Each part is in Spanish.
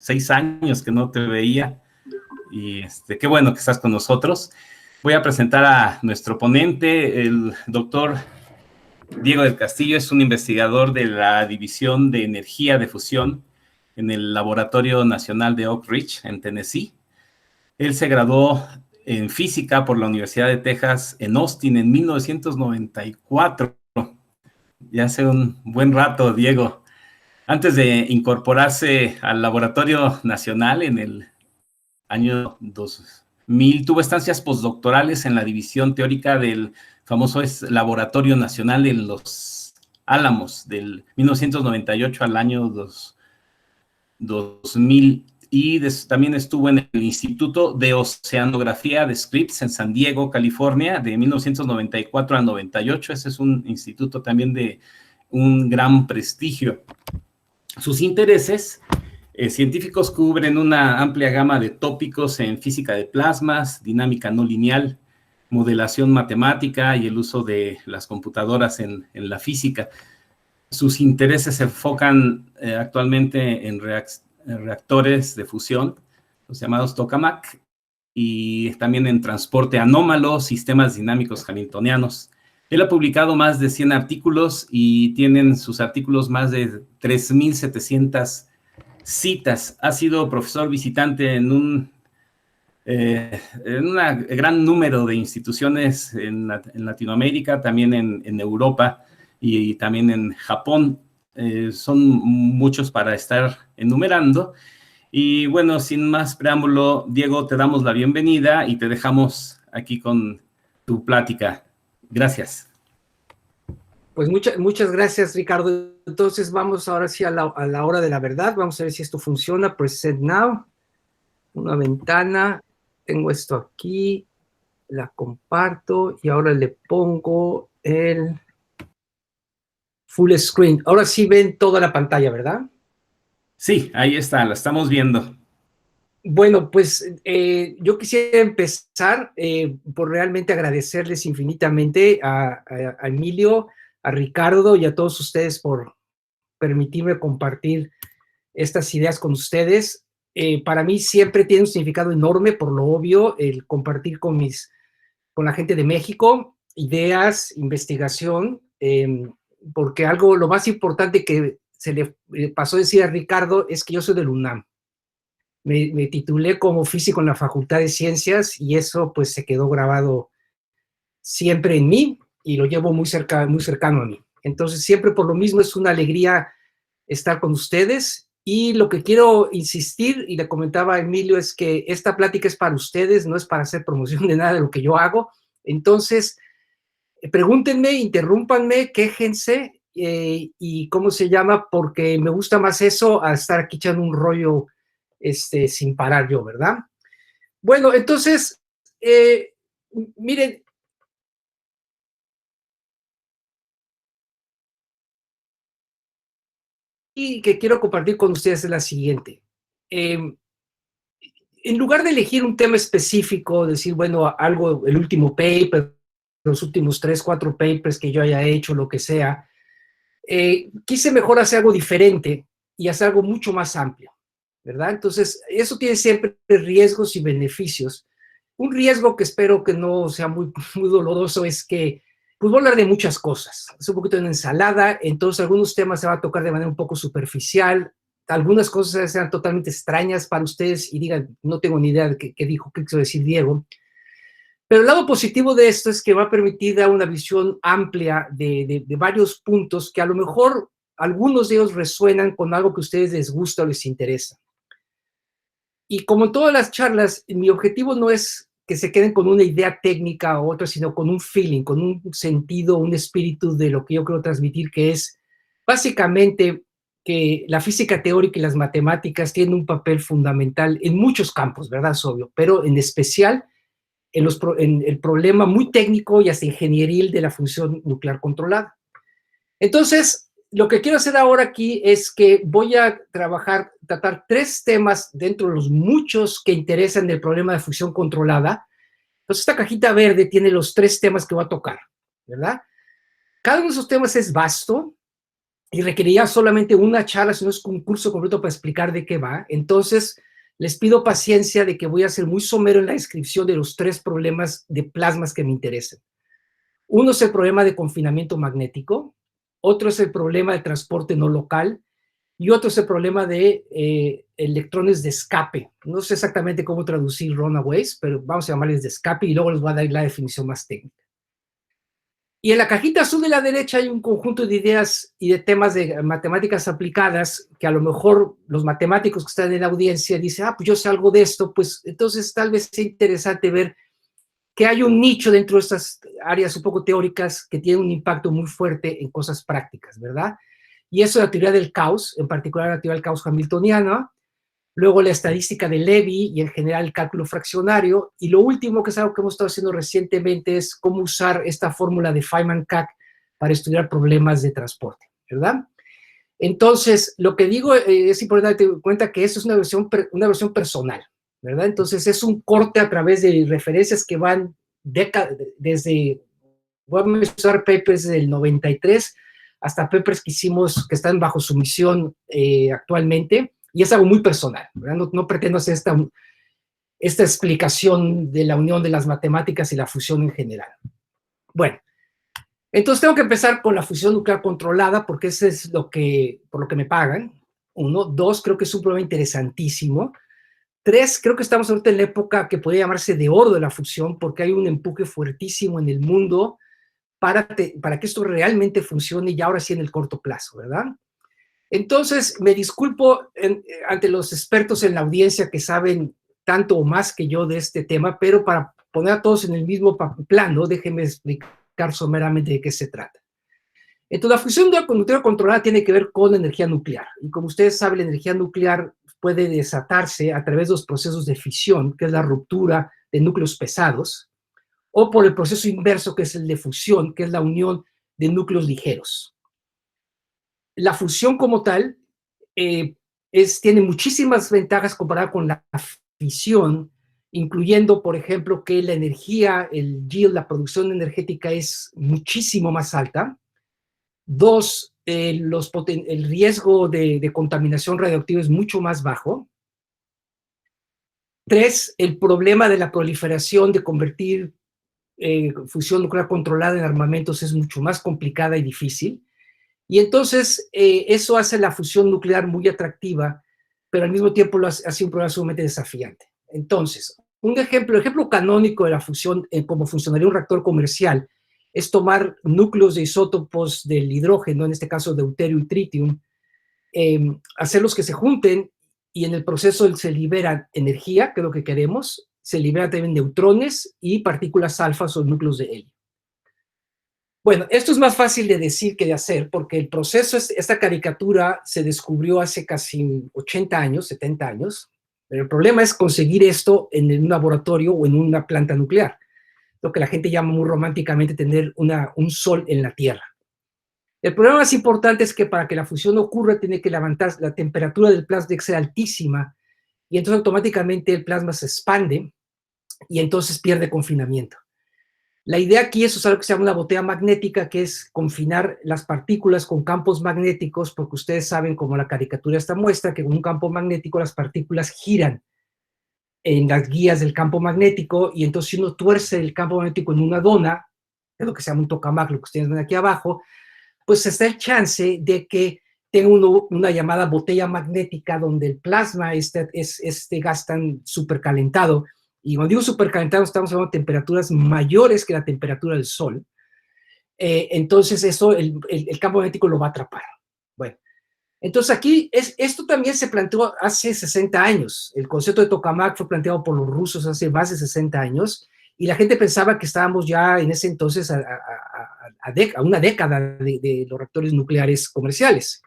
6 años que no te veía y qué bueno que estás con nosotros. Voy a presentar a nuestro ponente, el doctor Diego del Castillo. Es un investigador de la División de Energía de Fusión en el Laboratorio Nacional de Oak Ridge, en Tennessee. Él se graduó en física por la Universidad de Texas en Austin en 1994. Ya hace un buen rato, Diego. Antes de incorporarse al Laboratorio Nacional en el año 2000, tuvo estancias postdoctorales en la división teórica del famoso Laboratorio Nacional en Los Álamos, del 1998 al año 2000. Y también estuvo en el Instituto de Oceanografía de Scripps en San Diego, California, de 1994 a 98. Ese es un instituto también de un gran prestigio. Sus intereses científicos cubren una amplia gama de tópicos en física de plasmas, dinámica no lineal, modelación matemática y el uso de las computadoras en la física. Sus intereses se enfocan actualmente en reactores de fusión, los llamados tokamak, y también en transporte anómalo, sistemas dinámicos hamiltonianos. Él ha publicado más de 100 artículos y tienen sus artículos más de 3,700 citas. Ha sido profesor visitante en un gran número de instituciones en Latinoamérica, también en Europa y también en Japón. Son muchos para estar enumerando. Y bueno, sin más preámbulo, Diego, te damos la bienvenida y te dejamos aquí con tu plática. Gracias. Pues muchas gracias, Ricardo. Entonces vamos ahora sí a la hora de la verdad. Vamos a ver si esto funciona. Present now. Una ventana. Tengo esto aquí. La comparto y ahora le pongo el full screen. Ahora sí ven toda la pantalla, ¿verdad? Sí, ahí está, la estamos viendo. Bueno, pues yo quisiera empezar por realmente agradecerles infinitamente a Emilio, a Ricardo y a todos ustedes por permitirme compartir estas ideas con ustedes. Para mí siempre tiene un significado enorme, por lo obvio, el compartir con la gente de México ideas, investigación, porque lo más importante que se le pasó a decir a Ricardo es que yo soy del UNAM. Me titulé como físico en la Facultad de Ciencias y eso pues se quedó grabado siempre en mí y lo llevo muy cercano a mí. Entonces siempre por lo mismo es una alegría estar con ustedes y lo que quiero insistir, y le comentaba a Emilio, es que esta plática es para ustedes, no es para hacer promoción de nada de lo que yo hago. Entonces, pregúntenme, interrúmpanme, quéjense y ¿cómo se llama? Porque me gusta más eso a estar aquí echando un rollo sin parar yo, ¿verdad? Bueno, entonces, miren, y que quiero compartir con ustedes es la siguiente. En lugar de elegir un tema específico, decir, bueno, algo, el último paper, los últimos 3, 4 papers que yo haya hecho, lo que sea, quise mejor hacer algo diferente y hacer algo mucho más amplio, ¿verdad? Entonces, eso tiene siempre riesgos y beneficios. Un riesgo que espero que no sea muy, muy doloroso es que, pues voy a hablar de muchas cosas. Es un poquito de una ensalada, entonces algunos temas se van a tocar de manera un poco superficial, algunas cosas sean totalmente extrañas para ustedes y digan, no tengo ni idea de qué dijo, qué quiso decir Diego. Pero el lado positivo de esto es que va a permitir dar una visión amplia de varios puntos que a lo mejor algunos de ellos resuenan con algo que a ustedes les gusta o les interesa. Y como en todas las charlas, mi objetivo no es que se queden con una idea técnica o otra, sino con un feeling, con un sentido, un espíritu de lo que yo quiero transmitir, que es básicamente que la física teórica y las matemáticas tienen un papel fundamental en muchos campos, ¿verdad? Es obvio, pero en especial en el problema muy técnico y hasta ingenieril de la fusión nuclear controlada. Entonces, lo que quiero hacer ahora aquí es que voy a tratar 3 temas dentro de los muchos que interesan del problema de fusión controlada. Entonces, esta cajita verde tiene los 3 temas que voy a tocar, ¿verdad? Cada uno de esos temas es vasto y requeriría solamente una charla, si no es un curso completo para explicar de qué va. Entonces, les pido paciencia de que voy a ser muy somero en la descripción de los 3 problemas de plasmas que me interesan. Uno es el problema de confinamiento magnético, otro es el problema de transporte no local, y otro es el problema de electrones de escape. No sé exactamente cómo traducir runaways, pero vamos a llamarles de escape y luego les voy a dar la definición más técnica. Y en la cajita azul de la derecha hay un conjunto de ideas y de temas de matemáticas aplicadas que a lo mejor los matemáticos que están en la audiencia dicen, pues yo sé algo de esto, pues entonces tal vez sea interesante ver que hay un nicho dentro de estas áreas un poco teóricas que tiene un impacto muy fuerte en cosas prácticas, ¿verdad? Y eso es la teoría del caos, en particular la teoría del caos hamiltoniana, luego la estadística de Levy y en general el cálculo fraccionario, y lo último, que es algo que hemos estado haciendo recientemente, es cómo usar esta fórmula de Feynman-Cach para estudiar problemas de transporte, ¿verdad? Entonces, lo que digo es importante tener en cuenta que esto es una versión personal, ¿verdad? Entonces, es un corte a través de referencias que van desde, voy a mencionar papers del 93 hasta papers que hicimos, que están bajo sumisión actualmente, y es algo muy personal, ¿verdad? No pretendo hacer esta explicación de la unión de las matemáticas y la fusión en general. Bueno, entonces tengo que empezar con la fusión nuclear controlada, porque ese es por lo que me pagan. 1, 2, creo que es un problema interesantísimo. 3, creo que estamos ahorita en la época que podría llamarse de oro de la fusión, porque hay un empuje fuertísimo en el mundo para que esto realmente funcione, y ahora sí en el corto plazo, ¿verdad? Entonces, me disculpo ante los expertos en la audiencia que saben tanto o más que yo de este tema, pero para poner a todos en el mismo plano, déjenme explicar someramente de qué se trata. Entonces, la fusión nuclear controlada tiene que ver con la energía nuclear. Y como ustedes saben, la energía nuclear puede desatarse a través de los procesos de fisión, que es la ruptura de núcleos pesados, o por el proceso inverso, que es el de fusión, que es la unión de núcleos ligeros. La fusión como tal tiene muchísimas ventajas comparada con la fisión, incluyendo, por ejemplo, que la energía, el yield, la producción energética es muchísimo más alta. 2, el riesgo de contaminación radioactiva es mucho más bajo. 3, el problema de la proliferación de convertir fusión nuclear controlada en armamentos es mucho más complicada y difícil. Y entonces eso hace la fusión nuclear muy atractiva, pero al mismo tiempo lo hace un problema sumamente desafiante. Entonces, el ejemplo canónico de la fusión, como funcionaría un reactor comercial, es tomar núcleos de isótopos del hidrógeno, en este caso deuterio y tritium, hacerlos que se junten, y en el proceso se libera energía, que es lo que queremos, se liberan también neutrones y partículas alfas o núcleos de helio. Bueno, esto es más fácil de decir que de hacer, porque el proceso, esta caricatura se descubrió hace casi 80 años, 70 años, pero el problema es conseguir esto en un laboratorio o en una planta nuclear, lo que la gente llama muy románticamente tener un sol en la Tierra. El problema más importante es que para que la fusión ocurra tiene que levantar la temperatura del plasma, tiene que ser altísima, y entonces automáticamente el plasma se expande y entonces pierde confinamiento. La idea aquí es usar lo que se llama una botella magnética, que es confinar las partículas con campos magnéticos, porque ustedes saben, como la caricatura esta muestra, que con un campo magnético las partículas giran en las guías del campo magnético, y entonces si uno tuerce el campo magnético en una dona, es lo que se llama un tokamak, lo que ustedes ven aquí abajo, pues está el chance de que tenga una llamada botella magnética donde el plasma, este gas tan supercalentado, y cuando digo supercalentado estamos hablando de temperaturas mayores que la temperatura del Sol, entonces eso, el campo magnético lo va a atrapar. Bueno, entonces aquí, esto también se planteó hace 60 años, el concepto de tokamak fue planteado por los rusos hace más de 60 años, y la gente pensaba que estábamos ya en ese entonces a una década de los reactores nucleares comerciales.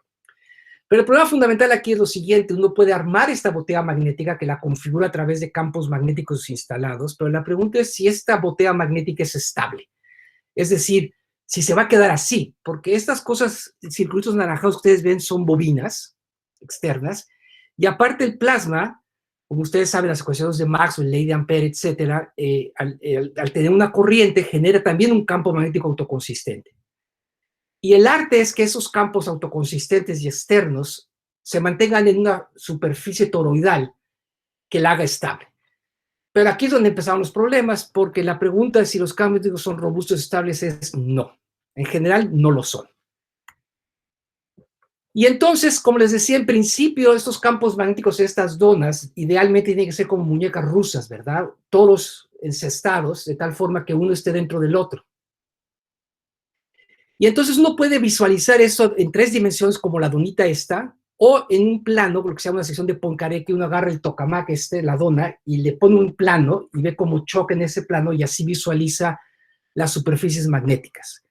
Pero el problema fundamental aquí es lo siguiente: uno puede armar esta botella magnética que la configura a través de campos magnéticos instalados, pero la pregunta es si esta botella magnética es estable. Es decir, si se va a quedar así, porque estas cosas, circuitos naranjados que ustedes ven, son bobinas externas, y aparte el plasma, como ustedes saben, las ecuaciones de Maxwell, ley de Ampere, etcétera, al tener una corriente genera también un campo magnético autoconsistente. Y el arte es que esos campos autoconsistentes y externos se mantengan en una superficie toroidal que la haga estable. Pero aquí es donde empezaron los problemas, porque la pregunta de si los campos magnéticos son robustos y estables es no. En general, no lo son. Y entonces, como les decía, en principio, estos campos magnéticos, estas donas, idealmente tienen que ser como muñecas rusas, ¿verdad? Todos encestados, de tal forma que uno esté dentro del otro. Y entonces uno puede visualizar eso en 3 dimensiones como la donita esta, o en un plano, lo que se llama una sección de Poincaré, que uno agarra el tokamak, la dona, y le pone un plano y ve cómo choca en ese plano y así visualiza las superficies magnéticas.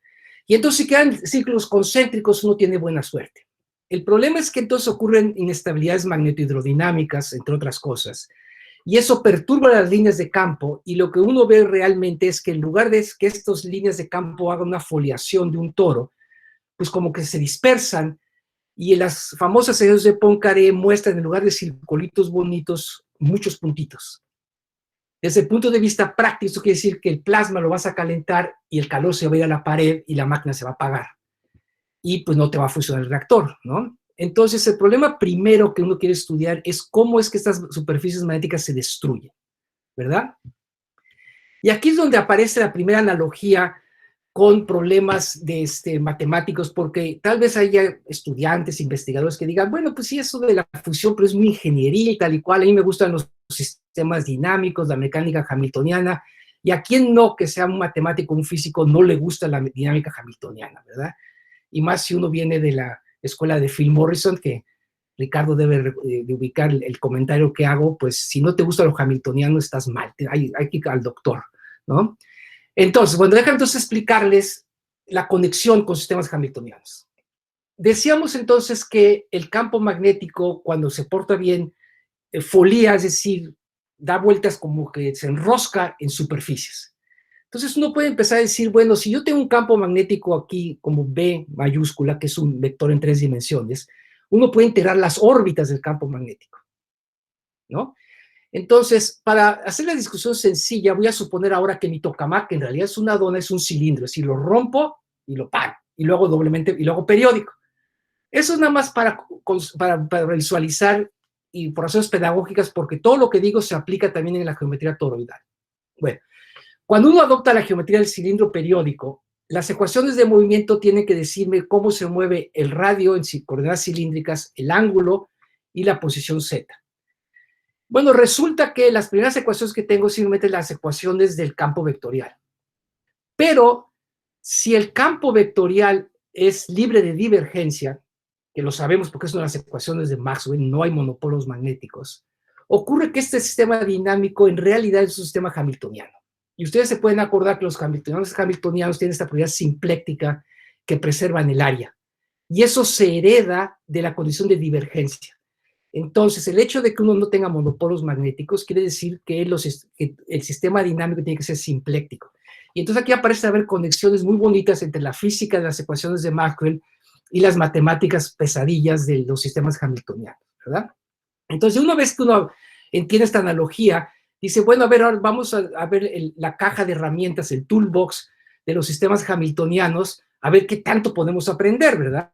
Y entonces si quedan círculos concéntricos uno tiene buena suerte. El problema es que entonces ocurren inestabilidades magnetohidrodinámicas, entre otras cosas, y eso perturba las líneas de campo, y lo que uno ve realmente es que en lugar de que estas líneas de campo hagan una foliación de un toro, pues como que se dispersan, y en las famosas secciones de Poincaré muestran en lugar de circulitos bonitos, muchos puntitos. Desde el punto de vista práctico, eso quiere decir que el plasma lo vas a calentar y el calor se va a ir a la pared y la máquina se va a apagar. Y pues no te va a funcionar el reactor, ¿no? Entonces, el problema primero que uno quiere estudiar es cómo es que estas superficies magnéticas se destruyen, ¿verdad? Y aquí es donde aparece la primera analogía con problemas de matemáticos, porque tal vez haya estudiantes, investigadores que digan, bueno, pues sí, eso de la fusión, pero es muy ingeniería y tal y cual, a mí me gustan los sistemas dinámicos, la mecánica hamiltoniana, y a quien no, que sea un matemático, un físico, no le gusta la dinámica hamiltoniana, ¿verdad? Y más si uno viene de la escuela de Phil Morrison, que Ricardo debe de ubicar el comentario que hago, pues si no te gusta lo hamiltoniano estás mal, hay que ir al doctor, ¿no? Entonces, bueno, déjame entonces explicarles la conexión con sistemas hamiltonianos. Decíamos entonces que el campo magnético, cuando se porta bien, folía, es decir, da vueltas como que se enrosca en superficies. Entonces uno puede empezar a decir, bueno, si yo tengo un campo magnético aquí como B mayúscula, que es un vector en 3 dimensiones, uno puede integrar las órbitas del campo magnético, ¿no? Entonces, para hacer la discusión sencilla, voy a suponer ahora que mi tokamak, que en realidad es una dona, es un cilindro, es decir, lo rompo y lo paro, y luego doblemente, y luego periódico. Eso es nada más para visualizar y por razones pedagógicas, porque todo lo que digo se aplica también en la geometría toroidal. Bueno, cuando uno adopta la geometría del cilindro periódico, las ecuaciones de movimiento tienen que decirme cómo se mueve el radio en coordenadas cilíndricas, el ángulo y la posición z. Bueno, resulta que las primeras ecuaciones que tengo simplemente las ecuaciones del campo vectorial. Pero si el campo vectorial es libre de divergencia, que lo sabemos porque es una de las ecuaciones de Maxwell, no hay monopolos magnéticos, ocurre que este sistema dinámico en realidad es un sistema hamiltoniano. Y ustedes se pueden acordar que los hamiltonianos tienen esta propiedad simpléctica que preservan el área. Y eso se hereda de la condición de divergencia. Entonces, el hecho de que uno no tenga monopolos magnéticos quiere decir que el sistema dinámico tiene que ser simpléctico. Y entonces aquí aparecen a haber conexiones muy bonitas entre la física de las ecuaciones de Maxwell y las matemáticas pesadillas de los sistemas hamiltonianos, ¿verdad? Entonces, una vez que uno entiende esta analogía, dice, bueno, a ver, ahora vamos a ver la caja de herramientas, el toolbox de los sistemas hamiltonianos, a ver qué tanto podemos aprender, ¿verdad?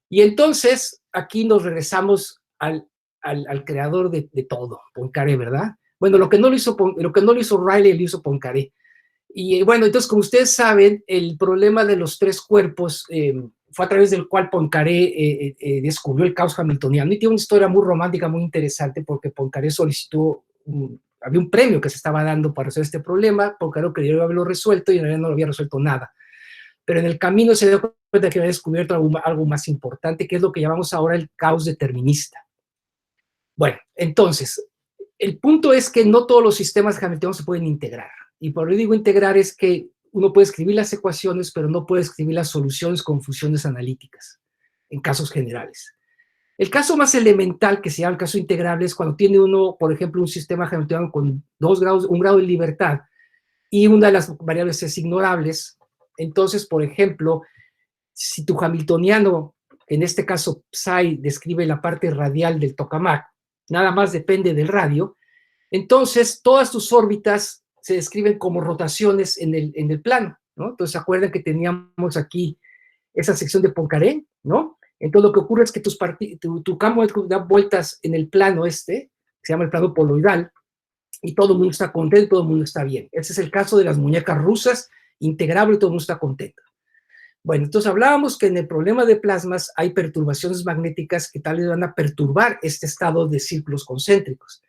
Y entonces, aquí nos regresamos al creador de todo, Poincaré, ¿verdad? Bueno, lo que no lo hizo Rayleigh, lo hizo Poincaré. Y bueno, entonces, como ustedes saben, el problema de los 3 cuerpos fue a través del cual Poincaré descubrió el caos hamiltoniano. Y tiene una historia muy romántica, muy interesante, porque Poincaré solicitó, había un premio que se estaba dando para resolver este problema. Poincaré quería haberlo resuelto y en realidad no lo había resuelto nada. Pero en el camino se dio cuenta que había descubierto algo más importante, que es lo que llamamos ahora el caos determinista. Bueno, entonces, el punto es que no todos los sistemas hamiltonianos se pueden integrar. Y por lo que digo integrar es que uno puede escribir las ecuaciones, pero no puede escribir las soluciones con funciones analíticas, en casos generales. El caso más elemental, que se llama el caso integrable, es cuando tiene uno, por ejemplo, un sistema hamiltoniano con 2 grados, 1 grado de libertad, y una de las variables es ignorables. Entonces, por ejemplo, si tu hamiltoniano, en este caso psi, describe la parte radial del tokamak, nada más depende del radio, entonces todas tus órbitas se describen como rotaciones en el plano, ¿no? Entonces, ¿se acuerdan que teníamos aquí esa sección de Poincaré, ¿no? Entonces lo que ocurre es que tu campo da vueltas en el plano se llama el plano poloidal, y todo el mundo está contento, todo el mundo está bien. Ese es el caso de las muñecas rusas, integrable y todo el mundo está contento. Bueno, entonces hablábamos que en el problema de plasmas hay perturbaciones magnéticas que tal vez van a perturbar este estado de círculos concéntricos.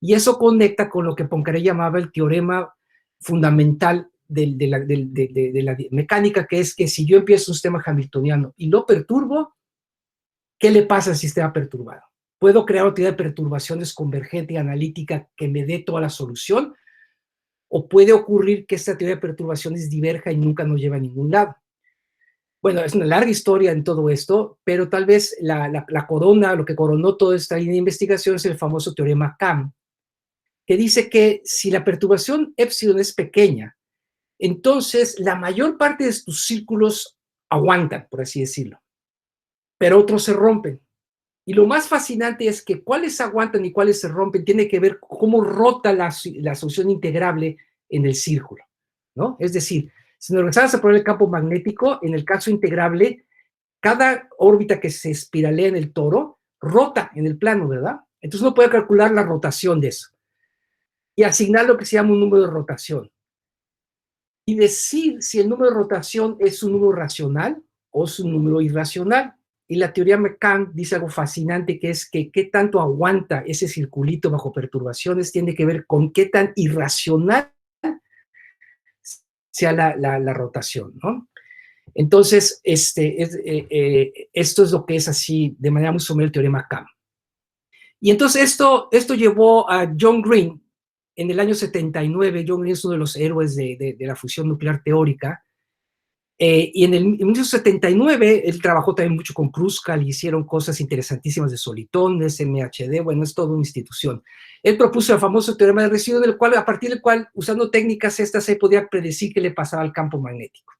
Y eso conecta con lo que Poincaré llamaba el teorema fundamental de la mecánica, que es que si yo empiezo un sistema hamiltoniano y lo perturbo, ¿qué le pasa al sistema perturbado? ¿Puedo crear una teoría de perturbaciones convergente y analítica que me dé toda la solución? ¿O puede ocurrir que esta teoría de perturbaciones diverja y nunca nos lleva a ningún lado? Bueno, es una larga historia en todo esto, pero tal vez la corona, lo que coronó toda esta línea de investigación es el famoso teorema Kamm, que dice que si la perturbación epsilon es pequeña, entonces la mayor parte de tus círculos aguantan, por así decirlo, pero otros se rompen. Y lo más fascinante es que cuáles aguantan y cuáles se rompen tiene que ver cómo rota la solución integrable en el círculo, ¿no? Es decir, si nos regresamos a poner el campo magnético, en el caso integrable, cada órbita que se espiralea en el toro rota en el plano, ¿verdad? Entonces uno puede calcular la rotación de eso y asignar lo que se llama un número de rotación. Y decir si el número de rotación es un número racional o es un número irracional. Y la teoría Kamm dice algo fascinante, que es que qué tanto aguanta ese circulito bajo perturbaciones tiene que ver con qué tan irracional sea la rotación, ¿no? Entonces, esto es lo que es así, de manera muy somera, el teorema Kamm. Y entonces esto llevó a John Green, en el año 79, John Green es uno de los héroes de la fusión nuclear teórica, y en 1979 él trabajó también mucho con Kruskal y hicieron cosas interesantísimas de solitones, MHD, bueno, es toda una institución. Él propuso el famoso teorema de residuo, a partir del cual, usando técnicas estas, se podía predecir qué le pasaba al campo magnético.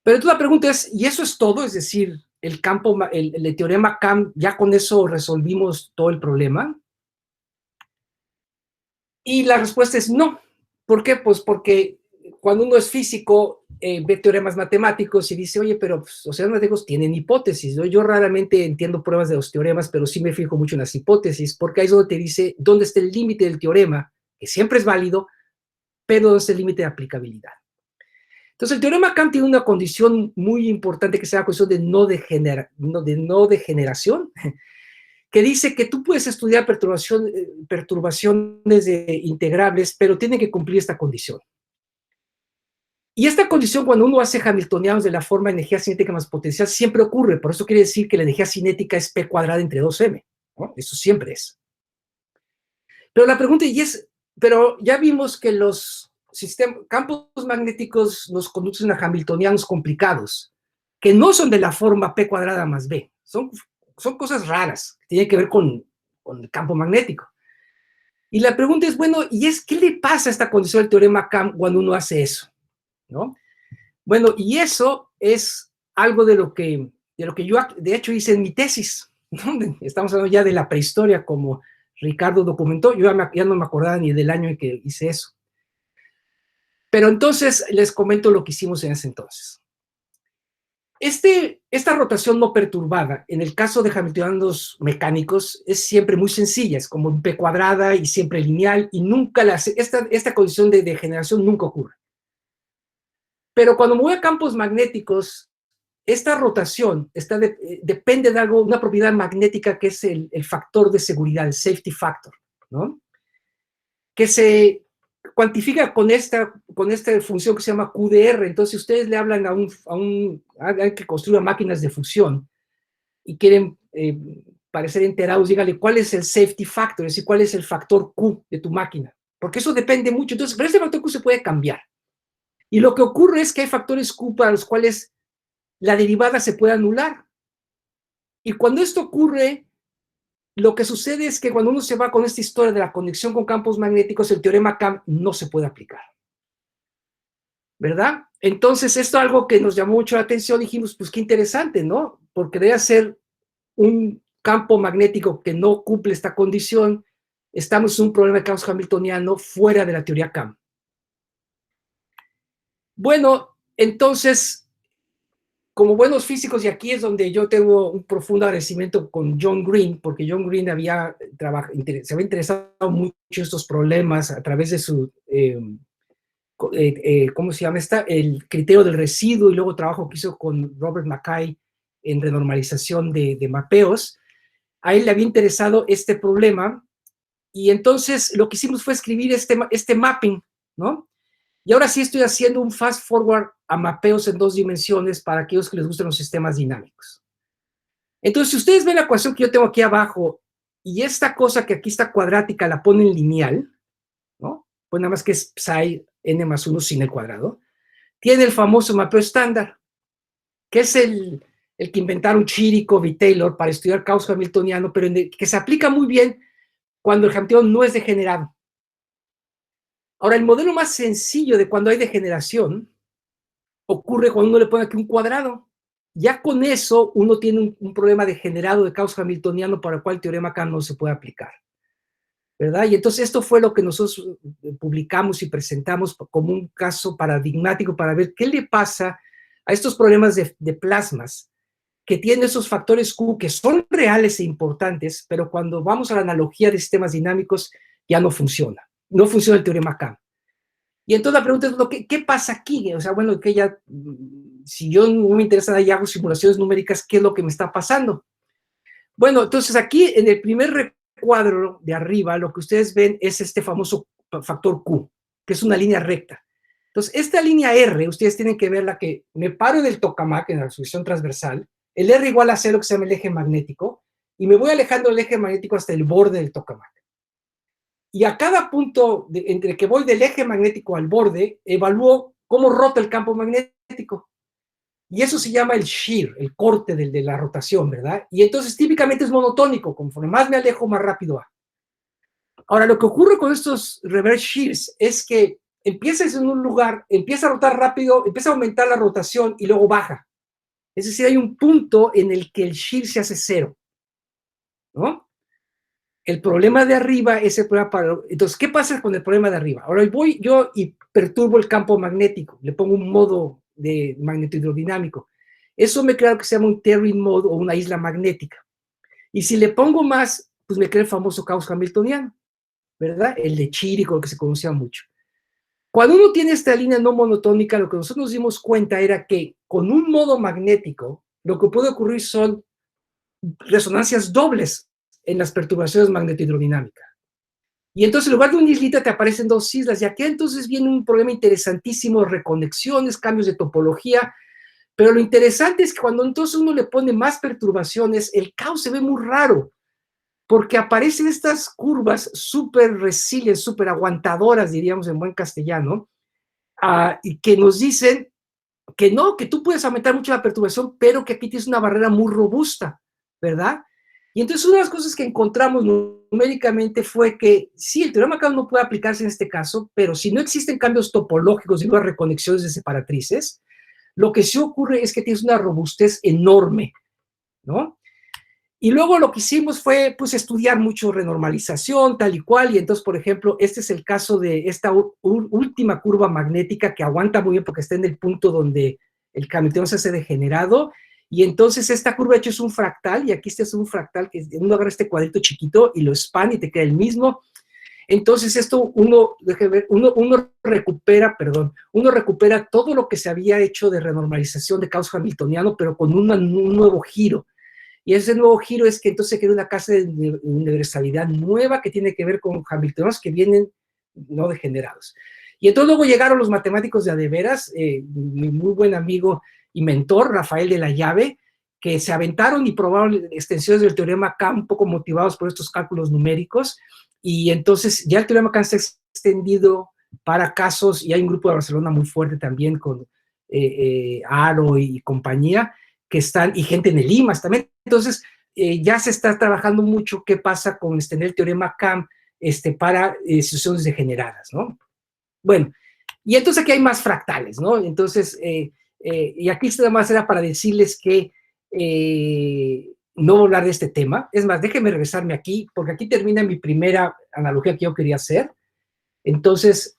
Pero entonces la pregunta es, ¿y eso es todo? Es decir, el teorema Kamm, ¿ya con eso resolvimos todo el problema? Y la respuesta es no. ¿Por qué? Pues porque cuando uno es físico, ve teoremas matemáticos y dice, oye, pero pues, los teoremas matemáticos tienen hipótesis, ¿no? Yo raramente entiendo pruebas de los teoremas, pero sí me fijo mucho en las hipótesis, porque ahí es donde te dice dónde está el límite del teorema, que siempre es válido, pero dónde está el límite de aplicabilidad. Entonces, el teorema Kamm tiene una condición muy importante que se llama condición de no degeneración, que dice que tú puedes estudiar perturbaciones integrables, pero tienen que cumplir esta condición. Y esta condición, cuando uno hace hamiltonianos de la forma energía cinética más potencial, siempre ocurre. Por eso quiere decir que la energía cinética es P cuadrada entre 2m, ¿no? Eso siempre es. Pero la pregunta pero ya vimos que los campos magnéticos nos conducen a hamiltonianos complicados, que no son de la forma P cuadrada más B. Son cosas raras, que tienen que ver con el campo magnético. Y la pregunta es, bueno, ¿qué le pasa a esta condición del teorema Kamm cuando uno hace eso? ¿No? Bueno, y eso es algo de lo que yo, de hecho, hice en mi tesis, ¿no? Estamos hablando ya de la prehistoria, como Ricardo documentó. Yo ya no me acordaba ni del año en que hice eso. Pero entonces les comento lo que hicimos en ese entonces. Esta rotación no perturbada, en el caso de hamiltonianos mecánicos, es siempre muy sencilla, es como un P cuadrada y siempre lineal, y nunca esta condición de degeneración nunca ocurre. Pero cuando me voy a campos magnéticos, esta rotación depende de una propiedad magnética que es el factor de seguridad, el safety factor, ¿no? Que se cuantifica con esta función que se llama QDR. Entonces, si ustedes le hablan a alguien que construya máquinas de fusión y quieren parecer enterados, dígale cuál es el safety factor, es decir, cuál es el factor Q de tu máquina, porque eso depende mucho. Entonces, pero este factor Q se puede cambiar. Y lo que ocurre es que hay factores Q para los cuales la derivada se puede anular. Y cuando esto ocurre, lo que sucede es que cuando uno se va con esta historia de la conexión con campos magnéticos, el teorema Kamm no se puede aplicar. ¿Verdad? Entonces, esto es algo que nos llamó mucho la atención. Dijimos, pues qué interesante, ¿no? Porque debe ser un campo magnético que no cumple esta condición. Estamos en un problema de caos hamiltoniano fuera de la teoría Kamm. Bueno, entonces, como buenos físicos, y aquí es donde yo tengo un profundo agradecimiento con John Green, porque John Green se había interesado mucho en estos problemas a través de su, ¿cómo se llama esta? El criterio del residuo, y luego trabajo que hizo con Robert Mackay en renormalización de mapeos. A él le había interesado este problema, y entonces lo que hicimos fue escribir este mapping, ¿no? Y ahora sí estoy haciendo un fast forward a mapeos en 2 dimensiones para aquellos que les gustan los sistemas dinámicos. Entonces, si ustedes ven la ecuación que yo tengo aquí abajo, y esta cosa que aquí está cuadrática la ponen lineal, ¿no? Pues nada más que es psi n más 1 sin el cuadrado, tiene el famoso mapeo estándar, que es el que inventaron Chirikov y Taylor para estudiar caos hamiltoniano, pero que se aplica muy bien cuando el Hamiltoniano no es degenerado. Ahora, el modelo más sencillo de cuando hay degeneración ocurre cuando uno le pone aquí un cuadrado. Ya con eso uno tiene un problema degenerado de caos hamiltoniano para el cual el teorema K no se puede aplicar, ¿verdad? Y entonces esto fue lo que nosotros publicamos y presentamos como un caso paradigmático para ver qué le pasa a estos problemas de plasmas que tienen esos factores Q que son reales e importantes, pero cuando vamos a la analogía de sistemas dinámicos ya no funciona. No funciona el teorema K. Y entonces la pregunta es, ¿qué pasa aquí? O sea, bueno, que ya, si yo no me interesa y hago simulaciones numéricas, ¿qué es lo que me está pasando? Bueno, entonces aquí en el primer recuadro de arriba, lo que ustedes ven es este famoso factor Q, que es una línea recta. Entonces, esta línea R, ustedes tienen que verla que me paro en el tokamak, en la resolución transversal, el R igual a 0, que se llama el eje magnético, y me voy alejando del eje magnético hasta el borde del tokamak. Y a cada punto entre que voy del eje magnético al borde, evalúo cómo rota el campo magnético. Y eso se llama el shear, el corte de la rotación, ¿verdad? Y entonces típicamente es monotónico, conforme más me alejo, más rápido va. Ahora, lo que ocurre con estos reverse shears es que empiezas en un lugar, empieza a rotar rápido, empieza a aumentar la rotación y luego baja. Es decir, hay un punto en el que el shear se hace 0, ¿no? El problema de arriba es el problema para... Entonces, ¿qué pasa con el problema de arriba? Ahora voy yo y perturbo el campo magnético, le pongo un modo de magnetohidrodinámico. Eso me crea lo que se llama un tearing mode o una isla magnética. Y si le pongo más, pues me crea el famoso caos hamiltoniano, ¿verdad? El de Chirikov, que se conocía mucho. Cuando uno tiene esta línea no monotónica, lo que nosotros nos dimos cuenta era que con un modo magnético, lo que puede ocurrir son resonancias dobles en las perturbaciones magnetohidrodinámicas. Y entonces en lugar de una islita te aparecen 2 islas, y aquí entonces viene un problema interesantísimo de reconexiones, cambios de topología, pero lo interesante es que cuando entonces uno le pone más perturbaciones, el caos se ve muy raro, porque aparecen estas curvas súper resilientes, súper aguantadoras, diríamos en buen castellano, y que nos dicen que no, que tú puedes aumentar mucho la perturbación, pero que aquí tienes una barrera muy robusta, ¿verdad? Y entonces una de las cosas que encontramos numéricamente fue que sí, el teorema K no puede aplicarse en este caso, pero si no existen cambios topológicos y nuevas reconexiones de separatrices, lo que sí ocurre es que tienes una robustez enorme, ¿no? Y luego lo que hicimos fue, pues, estudiar mucho renormalización, tal y cual, y entonces, por ejemplo, este es el caso de esta última curva magnética que aguanta muy bien porque está en el punto donde el hamiltoniano se hace degenerado, y entonces esta curva de hecho es un fractal, y aquí este es un fractal que uno agarra este cuadrito chiquito y lo expande y te queda el mismo. Entonces esto uno recupera todo lo que se había hecho de renormalización de caos hamiltoniano, pero con un nuevo giro. Y ese nuevo giro es que entonces se crea una clase de universalidad nueva que tiene que ver con hamiltonianos que vienen no degenerados. Y entonces luego llegaron los matemáticos de adeveras, mi muy buen amigo y mentor, Rafael de la Llave, que se aventaron y probaron extensiones del teorema K un poco motivados por estos cálculos numéricos, y entonces ya el teorema K se ha extendido para casos, y hay un grupo de Barcelona muy fuerte también con Aro y compañía, que están, y gente en el IMAS también. Entonces, ya se está trabajando mucho qué pasa con extender el teorema K para situaciones degeneradas, ¿no? Bueno, y entonces aquí hay más fractales, ¿no? Entonces, y aquí nada más era para decirles que no voy a hablar de este tema. Es más, déjenme regresarme aquí, porque aquí termina mi primera analogía que yo quería hacer. Entonces,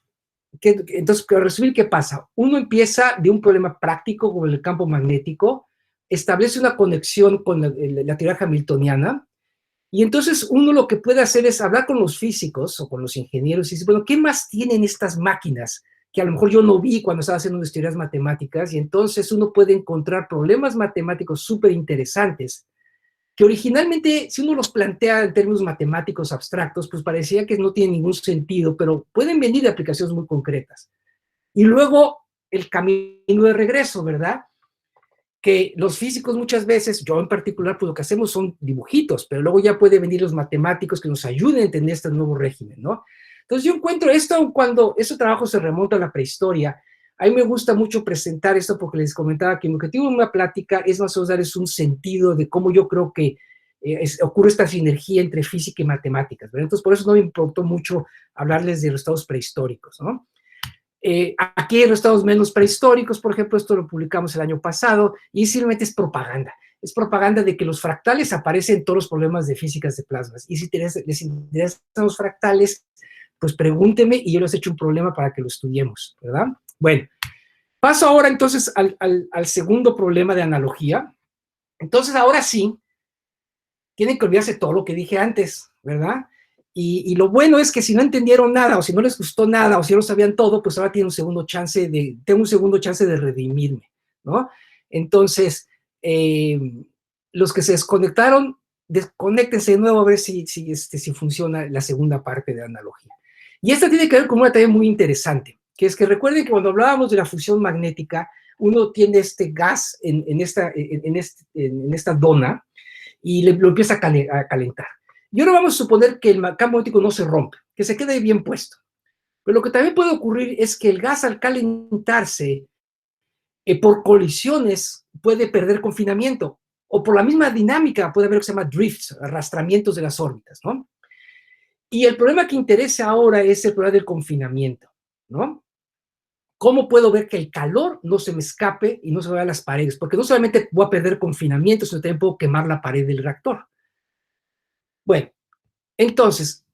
para resumir, ¿qué pasa? Uno empieza de un problema práctico como el campo magnético, establece una conexión con la teoría hamiltoniana, y entonces uno lo que puede hacer es hablar con los físicos o con los ingenieros y decir, bueno, ¿qué más tienen estas máquinas que a lo mejor yo no vi cuando estaba haciendo mis teorías matemáticas? Y entonces uno puede encontrar problemas matemáticos súper interesantes que originalmente, si uno los plantea en términos matemáticos abstractos, pues parecía que no tienen ningún sentido, pero pueden venir de aplicaciones muy concretas. Y luego el camino de regreso, ¿verdad? Que los físicos muchas veces, yo en particular, pues lo que hacemos son dibujitos, pero luego ya pueden venir los matemáticos que nos ayuden a entender este nuevo régimen, ¿no? Entonces yo encuentro esto cuando ese trabajo se remonta a la prehistoria. A mí me gusta mucho presentar esto porque les comentaba que mi objetivo en una plática es más o menos darles un sentido de cómo yo creo que ocurre esta sinergia entre física y matemáticas, ¿verdad? Entonces por eso no me importó mucho hablarles de los estados prehistóricos, ¿no? Aquí en los estados menos prehistóricos, por ejemplo, esto lo publicamos el año pasado, y simplemente es propaganda. Es propaganda de que los fractales aparecen en todos los problemas de físicas de plasmas. Y si les interesan los fractales, pues pregúnteme y yo les echo un problema para que lo estudiemos, ¿verdad? Bueno, paso ahora entonces al segundo problema de analogía. Entonces, ahora sí, tienen que olvidarse todo lo que dije antes, ¿verdad? Y lo bueno es que si no entendieron nada, o si no les gustó nada, o si no sabían todo, pues ahora tengo un segundo chance de redimirme, ¿no? Entonces, los que se desconectaron, desconéctense de nuevo a ver si funciona la segunda parte de la analogía. Y esta tiene que ver con una tarea muy interesante, que es que recuerden que cuando hablábamos de la fusión magnética, uno tiene este gas en esta dona y lo empieza a calentar. Y ahora vamos a suponer que el campo magnético no se rompe, que se quede bien puesto. Pero lo que también puede ocurrir es que el gas al calentarse, por colisiones, puede perder confinamiento, o por la misma dinámica puede haber lo que se llama drifts, arrastramientos de las órbitas, ¿no? Y el problema que interesa ahora es el problema del confinamiento, ¿no? ¿Cómo puedo ver que el calor no se me escape y no se vaya a las paredes? Porque no solamente voy a perder confinamiento, sino también puedo quemar la pared del reactor. Bueno, entonces,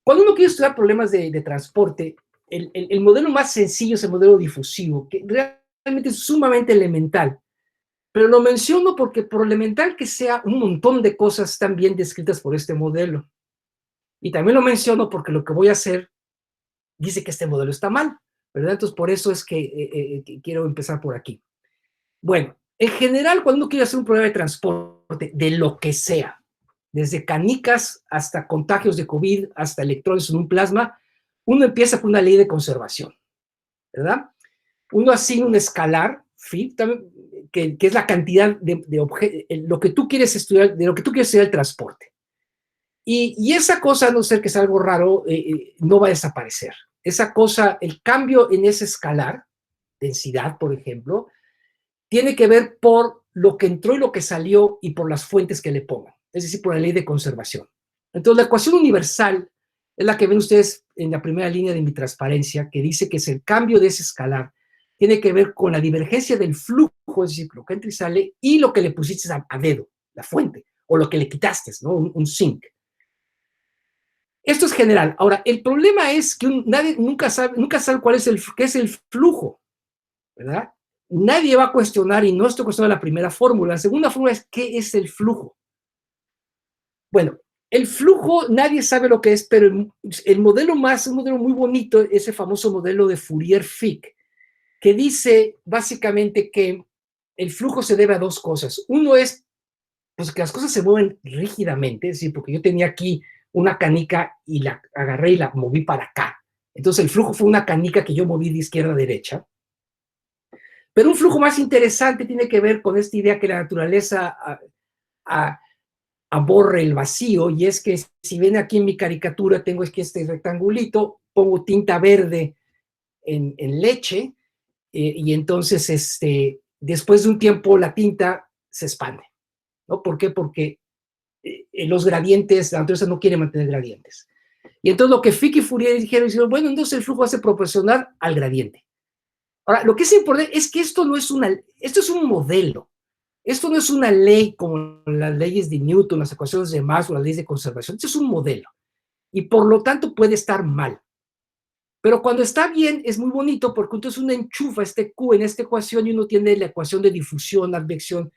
cuando uno quiere estudiar problemas de transporte, el modelo más sencillo es el modelo difusivo, que realmente es sumamente elemental. Pero lo menciono porque por elemental que sea, un montón de cosas están bien descritas por este modelo. Y también lo menciono porque lo que voy a hacer dice que este modelo está mal, ¿verdad? Entonces, por eso es que quiero empezar por aquí. Bueno, en general, cuando uno quiere hacer un problema de transporte, de lo que sea, desde canicas hasta contagios de COVID, hasta electrones en un plasma, uno empieza con una ley de conservación, ¿verdad? Uno asigna un escalar, phi, que es la cantidad de objetos, lo que tú quieres estudiar, de lo que tú quieres estudiar el transporte. Y esa cosa, a no ser que sea algo raro, no va a desaparecer. Esa cosa, el cambio en ese escalar, densidad, por ejemplo, tiene que ver por lo que entró y lo que salió y por las fuentes que le pongan, es decir, por la ley de conservación. Entonces, la ecuación universal es la que ven ustedes en la primera línea de mi transparencia, que dice que es el cambio de ese escalar, tiene que ver con la divergencia del flujo, es decir, lo que entra y sale, y lo que le pusiste a dedo, la fuente, o lo que le quitaste, ¿no? Un zinc. Esto es general. Ahora, el problema es que nadie nunca sabe cuál es qué es el flujo, ¿verdad? Nadie va a cuestionar, y no estoy cuestionando la primera fórmula. La segunda fórmula es ¿qué es el flujo? Bueno, el flujo nadie sabe lo que es, pero un modelo muy bonito, ese famoso modelo de Fourier-Fick, que dice básicamente que el flujo se debe a dos cosas. Uno es pues, que las cosas se mueven rígidamente, es decir, porque yo tenía aquí una canica y la agarré y la moví para acá. Entonces el flujo fue una canica que yo moví de izquierda a derecha. Pero un flujo más interesante tiene que ver con esta idea que la naturaleza aborre el vacío, y es que si ven aquí en mi caricatura, tengo aquí este rectangulito, pongo tinta verde en leche, y entonces después de un tiempo la tinta se expande, ¿no? ¿Por qué? Porque los gradientes, la naturaleza no quiere mantener gradientes. Y entonces lo que Fick y Fourier dijeron, bueno, entonces el flujo hace proporcional al gradiente. Ahora, lo que es importante es que esto es un modelo. Esto no es una ley como las leyes de Newton, las ecuaciones de Maxwell, las leyes de conservación. Esto es un modelo. Y por lo tanto puede estar mal. Pero cuando está bien es muy bonito porque entonces uno enchufa este Q en esta ecuación y uno tiene la ecuación de difusión, advección,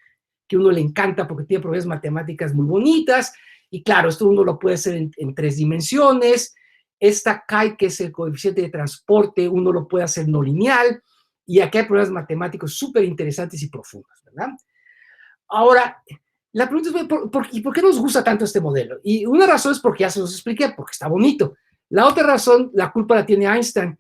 que a uno le encanta porque tiene propiedades matemáticas muy bonitas, y claro, esto uno lo puede hacer en 3 dimensiones. Esta chi, que es el coeficiente de transporte, uno lo puede hacer no lineal, y aquí hay problemas matemáticos súper interesantes y profundos, ¿verdad? Ahora, la pregunta es, ¿por qué nos gusta tanto este modelo? Y una razón es porque ya se los expliqué, porque está bonito. La otra razón, la culpa la tiene Einstein,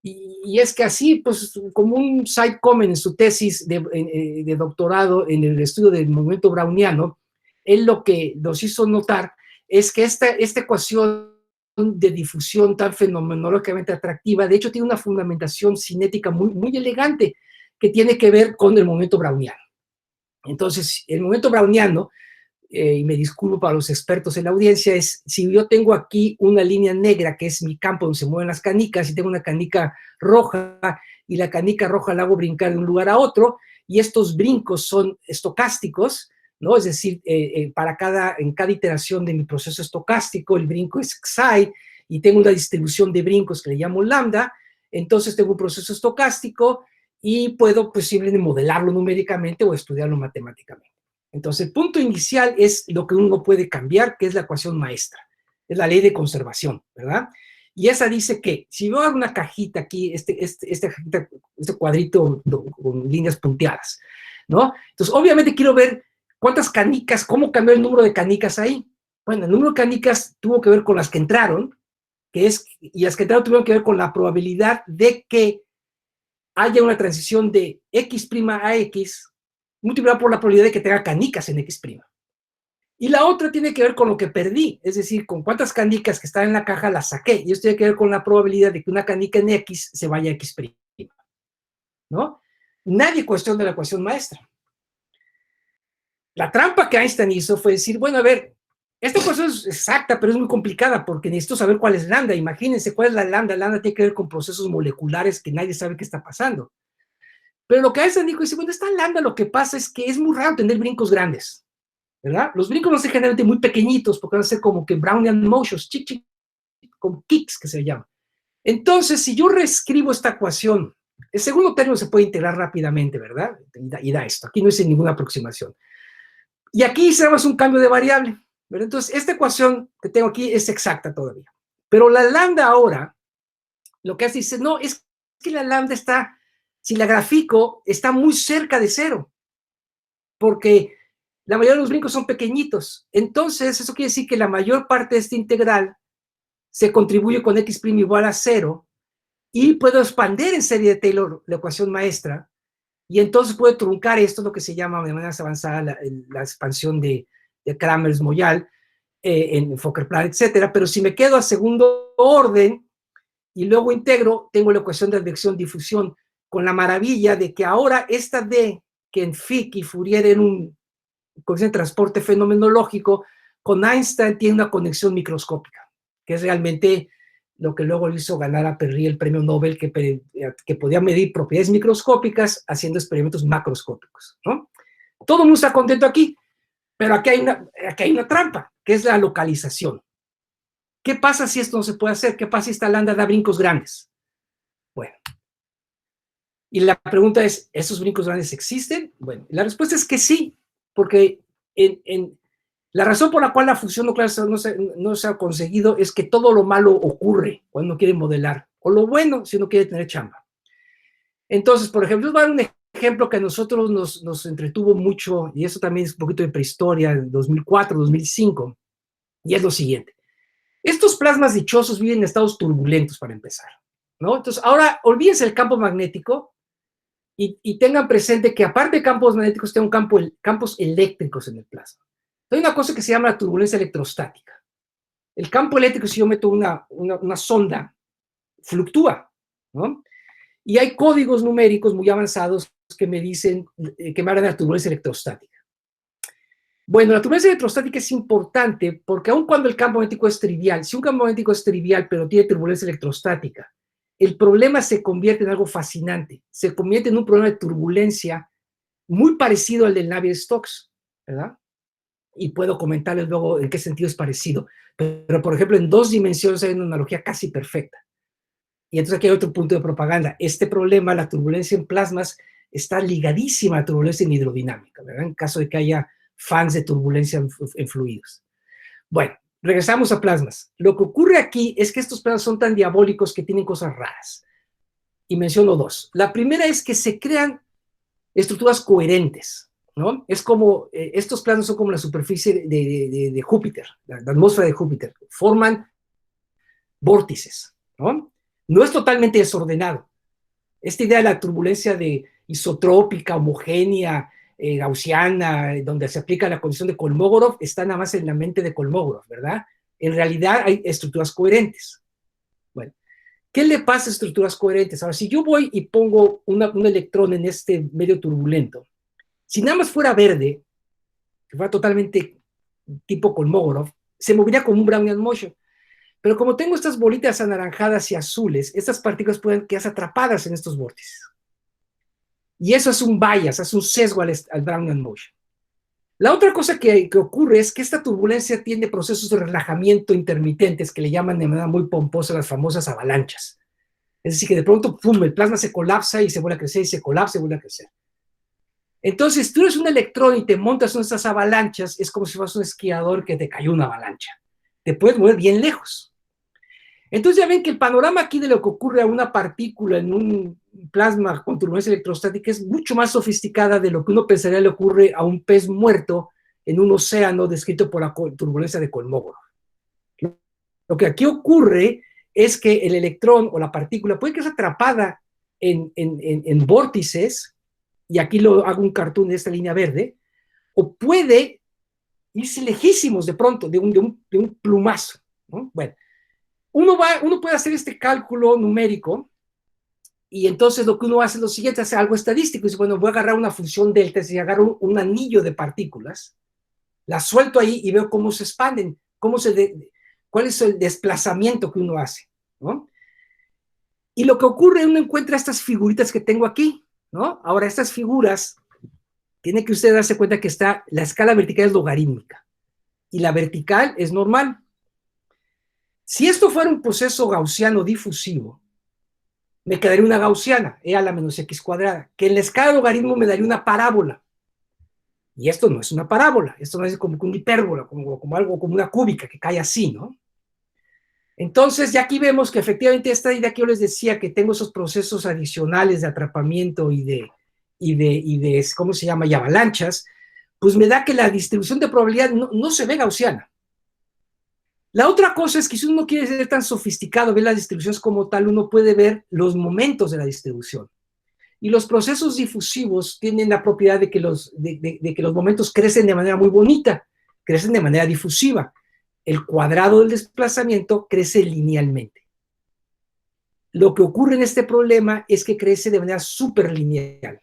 y es que así, pues, como un side comment en su tesis de doctorado en el estudio del movimiento browniano, él lo que nos hizo notar es que esta ecuación de difusión tan fenomenológicamente atractiva, de hecho tiene una fundamentación cinética muy elegante que tiene que ver con el movimiento browniano. Entonces, el movimiento browniano, y me disculpo para los expertos en la audiencia, es si yo tengo aquí una línea negra, que es mi campo donde se mueven las canicas, y tengo una canica roja, y la canica roja la hago brincar de un lugar a otro, y estos brincos son estocásticos, ¿no? Es decir, en cada iteración de mi proceso estocástico, el brinco es xi, y tengo una distribución de brincos que le llamo lambda, entonces tengo un proceso estocástico, y puedo posiblemente modelarlo numéricamente o estudiarlo matemáticamente. Entonces, el punto inicial es lo que uno puede cambiar, que es la ecuación maestra, es la ley de conservación, ¿verdad? Y esa dice que si yo hago una cajita aquí, este cuadrito con líneas punteadas, ¿no? Entonces, obviamente quiero ver cuántas canicas, cómo cambió el número de canicas ahí. Bueno, el número de canicas tuvo que ver con las que entraron, y las que entraron tuvieron que ver con la probabilidad de que haya una transición de X' a X multiplicado por la probabilidad de que tenga canicas en X'. Y la otra tiene que ver con lo que perdí, es decir, con cuántas canicas que están en la caja las saqué. Y esto tiene que ver con la probabilidad de que una canica en X se vaya a X', ¿no? Nadie cuestiona la ecuación maestra. La trampa que Einstein hizo fue decir, bueno, a ver, esta ecuación es exacta, pero es muy complicada porque necesito saber cuál es lambda. Imagínense cuál es la lambda. La lambda tiene que ver con procesos moleculares que nadie sabe qué está pasando. Pero lo que Einstein dijo, dice, bueno, esta lambda lo que pasa es que es muy raro tener brincos grandes, ¿verdad? Los brincos van a ser generalmente muy pequeñitos porque van a ser como que Brownian motions, como kicks que se llama. Entonces, si yo reescribo esta ecuación, el segundo término se puede integrar rápidamente, ¿verdad? Y da esto. Aquí no hice ninguna aproximación. Y aquí hicimos un cambio de variable, ¿verdad? Entonces, esta ecuación que tengo aquí es exacta todavía. Pero la lambda ahora, lo que hace dice, no, es que la lambda está, si la grafico, está muy cerca de cero, porque la mayoría de los brincos son pequeñitos. Entonces, eso quiere decir que la mayor parte de esta integral se contribuye con x' igual a 0, y puedo expandir en serie de Taylor la ecuación maestra, y entonces puedo truncar esto, lo que se llama de manera avanzada la expansión de Kramers-Moyal, en Fokker-Plan, etcétera. Pero si me quedo a segundo orden y luego integro, tengo la ecuación de advección-difusión, con la maravilla de que ahora esta D, que en Fick y Fourier en un coeficiente de transporte fenomenológico, con Einstein tiene una conexión microscópica, que es realmente lo que luego le hizo ganar a Perry el premio Nobel, que podía medir propiedades microscópicas haciendo experimentos macroscópicos, ¿no? Todo el mundo está contento aquí, pero aquí hay una trampa, que es la localización. ¿Qué pasa si esto no se puede hacer? ¿Qué pasa si esta lambda da brincos grandes? Bueno, y la pregunta es, ¿esos brincos grandes existen? Bueno, la respuesta es que sí, porque la razón por la cual la fusión nuclear no se ha conseguido es que todo lo malo ocurre cuando uno quiere modelar, o lo bueno si uno quiere tener chamba. Entonces, por ejemplo, les voy a dar un ejemplo que a nosotros nos entretuvo mucho, y eso también es un poquito de prehistoria, 2004, 2005, y es lo siguiente. Estos plasmas dichosos viven en estados turbulentos, para empezar, ¿no? Entonces, ahora, olvídense el campo magnético y tengan presente que aparte de campos magnéticos, tengo campos eléctricos en el plasma. Hay una cosa que se llama la turbulencia electrostática. El campo eléctrico, si yo meto una sonda, fluctúa, ¿no? Y hay códigos numéricos muy avanzados que me dicen, que me hablan de la turbulencia electrostática. Bueno, la turbulencia electrostática es importante porque aun cuando el campo magnético es trivial, si un campo magnético es trivial pero tiene turbulencia electrostática, el problema se convierte en algo fascinante, se convierte en un problema de turbulencia muy parecido al del Navier-Stokes, ¿verdad? Y puedo comentarles luego en qué sentido es parecido. Pero, por ejemplo, en 2 dimensiones hay una analogía casi perfecta. Y entonces aquí hay otro punto de propaganda. Este problema, la turbulencia en plasmas, está ligadísima a turbulencia en hidrodinámica, ¿verdad? En caso de que haya fans de turbulencia en fluidos. Bueno, regresamos a plasmas. Lo que ocurre aquí es que estos plasmas son tan diabólicos que tienen cosas raras. Y menciono dos. La primera es que se crean estructuras coherentes, ¿no? Es como, estos plasmas son como la superficie de Júpiter, la atmósfera de Júpiter. Forman vórtices, ¿no? No es totalmente desordenado. Esta idea de la turbulencia isotrópica, homogénea, gaussiana, donde se aplica la condición de Kolmogorov, está nada más en la mente de Kolmogorov, ¿verdad? En realidad hay estructuras coherentes. Bueno, ¿qué le pasa a estructuras coherentes? Ahora, si yo voy y pongo un electrón en este medio turbulento, si nada más fuera verde, que fuera totalmente tipo Kolmogorov, se movería como un Brownian motion. Pero como tengo estas bolitas anaranjadas y azules, estas partículas pueden quedarse atrapadas en estos vórtices. Y eso es un bias, es un sesgo al Brownian motion. La otra cosa que ocurre es que esta turbulencia tiene procesos de relajamiento intermitentes que le llaman de manera muy pomposa las famosas avalanchas. Es decir, que de pronto, pum, el plasma se colapsa y se vuelve a crecer, y se colapsa y vuelve a crecer. Entonces, tú eres un electrón y te montas en estas avalanchas, es como si fueras un esquiador que te cayó una avalancha. Te puedes mover bien lejos. Entonces ya ven que el panorama aquí de lo que ocurre a una partícula en un plasma con turbulencia electrostática es mucho más sofisticada de lo que uno pensaría le ocurre a un pez muerto en un océano descrito por la turbulencia de Kolmogorov. Lo que aquí ocurre es que el electrón o la partícula puede quedarse atrapada en vórtices, y aquí lo hago un cartoon de esta línea verde, o puede irse lejísimos de pronto, de un plumazo, ¿no? Bueno, uno puede hacer este cálculo numérico, y entonces lo que uno hace es lo siguiente, hace algo estadístico, y dice, bueno, voy a agarrar una función delta, es decir, agarro un anillo de partículas, las suelto ahí y veo cómo se expanden, cuál es el desplazamiento que uno hace, ¿no? Y lo que ocurre, uno encuentra estas figuritas que tengo aquí, ¿no? Ahora, estas figuras, tiene que usted darse cuenta que la escala vertical es logarítmica, y la vertical es normal. Si esto fuera un proceso gaussiano difusivo, me quedaría una gaussiana, E a la menos x cuadrada, que en la escala de logaritmo me daría una parábola. Y esto no es una parábola, esto no es como una hipérbola, como algo, como una cúbica que cae así, ¿no? Entonces, ya aquí vemos que efectivamente esta idea que yo les decía, que tengo esos procesos adicionales de atrapamiento y de ¿cómo se llama? Y avalanchas, pues me da que la distribución de probabilidad no se ve gaussiana. La otra cosa es que si uno no quiere ser tan sofisticado, ver las distribuciones como tal, uno puede ver los momentos de la distribución. Y los procesos difusivos tienen la propiedad de que los momentos crecen de manera muy bonita, crecen de manera difusiva. El cuadrado del desplazamiento crece linealmente. Lo que ocurre en este problema es que crece de manera superlineal.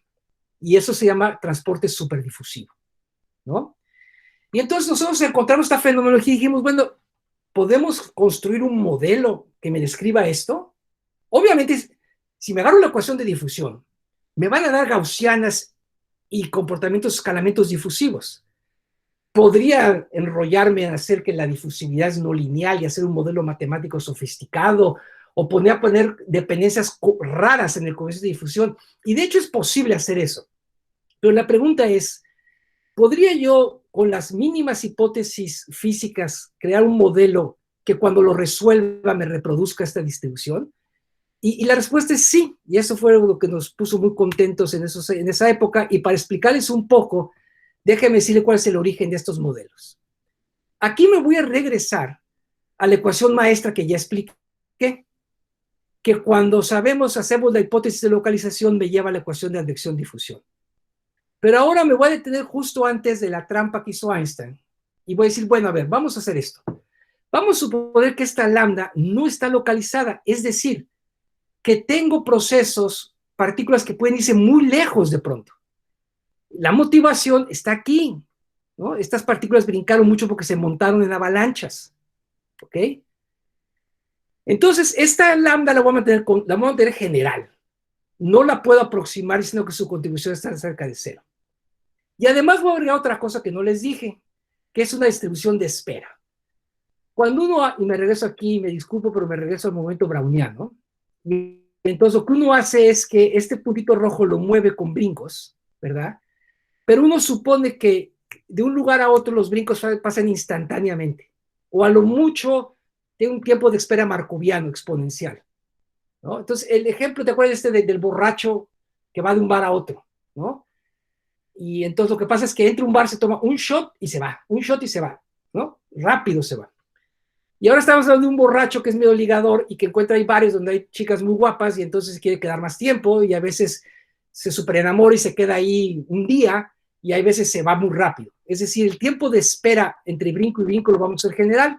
Y eso se llama transporte superdifusivo, ¿no? Y entonces nosotros encontramos esta fenomenología y dijimos, bueno, ¿podemos construir un modelo que me describa esto? Obviamente, si me agarro la ecuación de difusión, me van a dar gaussianas y comportamientos, escalamientos difusivos. Podría enrollarme en hacer que la difusividad es no lineal y hacer un modelo matemático sofisticado, o poner dependencias raras en el coeficiente de difusión. Y de hecho es posible hacer eso. Pero la pregunta es, ¿podría yo, con las mínimas hipótesis físicas, crear un modelo que cuando lo resuelva me reproduzca esta distribución? Y la respuesta es sí, y eso fue lo que nos puso muy contentos en esa época. Y para explicarles un poco, déjenme decirle cuál es el origen de estos modelos. Aquí me voy a regresar a la ecuación maestra que ya expliqué, que cuando hacemos la hipótesis de localización me lleva a la ecuación de advección-difusión. Pero ahora me voy a detener justo antes de la trampa que hizo Einstein, y voy a decir, bueno, a ver, vamos a hacer esto. Vamos a suponer que esta lambda no está localizada, es decir, que tengo partículas que pueden irse muy lejos de pronto. La motivación está aquí, ¿no? Estas partículas brincaron mucho porque se montaron en avalanchas, ¿ok? Entonces, esta lambda la voy a mantener general. No la puedo aproximar, sino que su contribución está cerca de cero. Y además voy a agregar otra cosa que no les dije, que es una distribución de espera. Cuando y me regreso aquí, me disculpo, pero me regreso al momento browniano, Entonces lo que uno hace es que este puntito rojo lo mueve con brincos, ¿verdad? Pero uno supone que de un lugar a otro los brincos pasan instantáneamente, o a lo mucho de un tiempo de espera markoviano exponencial, ¿no? Entonces el ejemplo, ¿te acuerdas del borracho que va de un bar a otro, ¿no? Y entonces lo que pasa es que entra a un bar, se toma un shot y se va, un shot y se va, ¿no? Rápido se va. Y ahora estamos hablando de un borracho que es medio ligador y que encuentra ahí bares donde hay chicas muy guapas y entonces quiere quedar más tiempo y a veces se superenamora y se queda ahí un día y hay veces se va muy rápido. Es decir, el tiempo de espera entre brinco y brinco lo vamos a hacer general.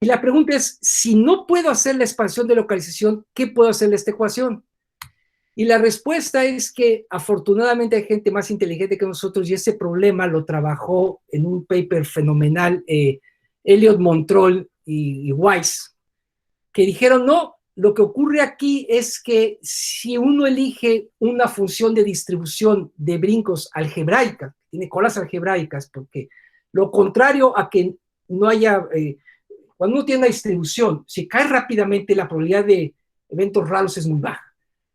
Y la pregunta es, si no puedo hacer la expansión de localización, ¿qué puedo hacer de esta ecuación? Y la respuesta es que afortunadamente hay gente más inteligente que nosotros y ese problema lo trabajó en un paper fenomenal Elliot Montrol y Weiss, que dijeron, no, lo que ocurre aquí es que si uno elige una función de distribución de brincos algebraica, tiene colas algebraicas, porque lo contrario a que no haya, cuando uno tiene una distribución, si cae rápidamente la probabilidad de eventos raros es muy baja.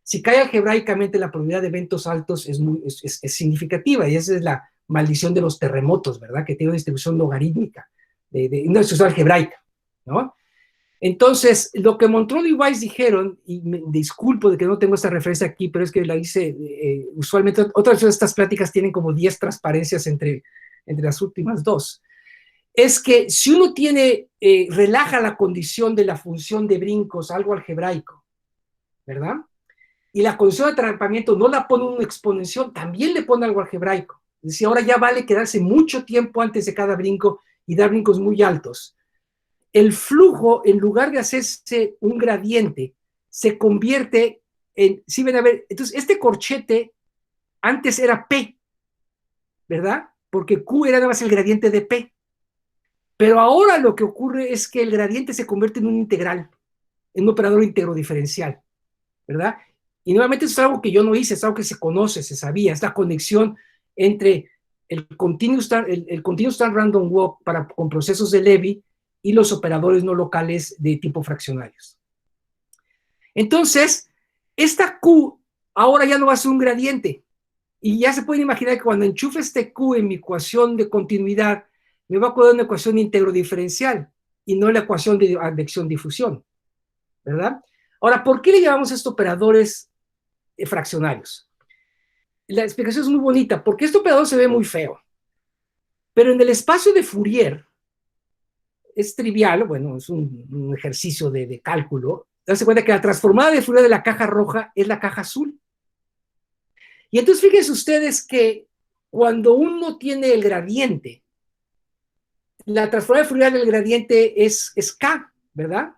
Si cae algebraicamente la probabilidad de eventos altos es significativa y esa es la maldición de los terremotos, ¿verdad? Que tiene una distribución logarítmica, una distribución algebraica, ¿no? Entonces, lo que Montrol y Weiss dijeron, y me disculpo de que no tengo esta referencia aquí, pero es que la hice, usualmente, otras de estas pláticas tienen como 10 transparencias entre las últimas dos, es que si uno tiene, relaja la condición de la función de brincos, algo algebraico, ¿verdad? Y la condición de atrapamiento no la pone un exponencial, también le pone algo algebraico. Es decir, ahora ya vale quedarse mucho tiempo antes de cada brinco y dar brincos muy altos. El flujo, en lugar de hacerse un gradiente, se convierte en, si ven a ver, entonces este corchete antes era P, ¿verdad? Porque Q era nada más el gradiente de P. Pero ahora lo que ocurre es que el gradiente se convierte en un integral, en un operador íntegro diferencial, ¿verdad? Y nuevamente eso es algo que yo no hice, es algo que se conoce, se sabía, es la conexión entre el continuous time random walk con procesos de Levy y los operadores no locales de tipo fraccionarios. Entonces, esta Q ahora ya no va a ser un gradiente. Y ya se pueden imaginar que cuando enchufe este Q en mi ecuación de continuidad, me va a quedar una ecuación íntegro diferencial y no la ecuación de advección-difusión, ¿verdad? Ahora, ¿por qué le llamamos a estos operadores fraccionarios? La explicación es muy bonita, porque este operador se ve muy feo. Pero en el espacio de Fourier, es trivial, bueno, es un ejercicio de cálculo, darse cuenta que la transformada de Fourier de la caja roja es la caja azul. Y entonces fíjense ustedes que cuando uno tiene el gradiente, la transformada de Fourier del gradiente es K, ¿verdad?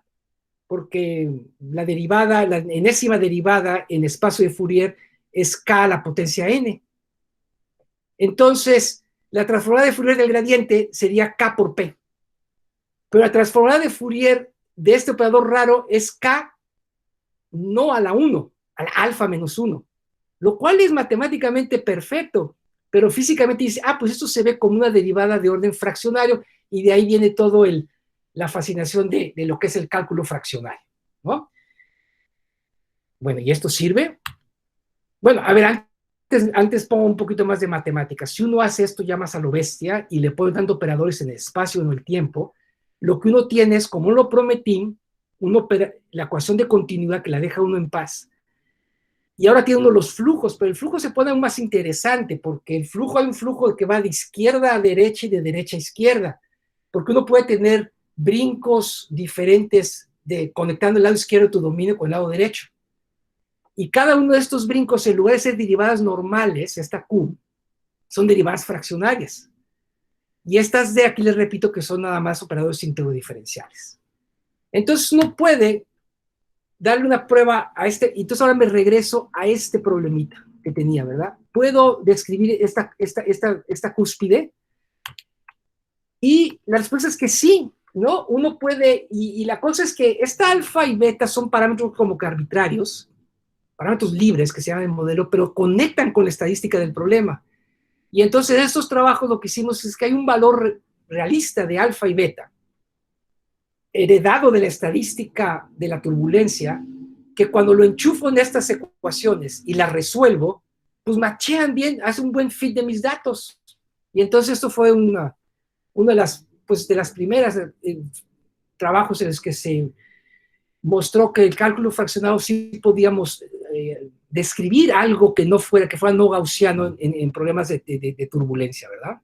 Porque la derivada, la enésima derivada en espacio de Fourier es K a la potencia n. Entonces, la transformada de Fourier del gradiente sería K por P. Pero la transformada de Fourier de este operador raro es K no a la 1, a la alfa menos 1, lo cual es matemáticamente perfecto, pero físicamente dice, pues esto se ve como una derivada de orden fraccionario y de ahí viene todo la fascinación de lo que es el cálculo fraccionario, ¿no? Bueno, ¿y esto sirve? Bueno, a ver, antes pongo un poquito más de matemáticas. Si uno hace esto ya más a lo bestia y le pone tanto operadores en el espacio o en el tiempo, lo que uno tiene es, como lo prometí, la ecuación de continuidad que la deja uno en paz. Y ahora tiene uno los flujos, pero el flujo se pone aún más interesante, porque hay un flujo que va de izquierda a derecha y de derecha a izquierda, porque uno puede tener brincos diferentes conectando el lado izquierdo de tu dominio con el lado derecho. Y cada uno de estos brincos, en lugar de ser derivadas normales, esta Q, son derivadas fraccionarias. Y estas de aquí les repito que son nada más operadores integro-diferenciales. Entonces uno puede darle una prueba a y entonces ahora me regreso a este problemita que tenía, ¿verdad? Puedo describir esta cúspide y la respuesta es que sí, ¿no? Uno puede, y la cosa es que esta alfa y beta son parámetros como que arbitrarios, parámetros libres que se llaman el modelo, pero conectan con la estadística del problema. Y entonces en estos trabajos lo que hicimos es que hay un valor realista de alfa y beta, heredado de la estadística de la turbulencia, que cuando lo enchufo en estas ecuaciones y las resuelvo, pues machean bien, hace un buen fit de mis datos. Y entonces esto fue una de las, pues, de las primeras trabajos en los que se mostró que el cálculo fraccionado sí podíamos describir algo que no fuera, que fuera no gaussiano en problemas de turbulencia, ¿verdad?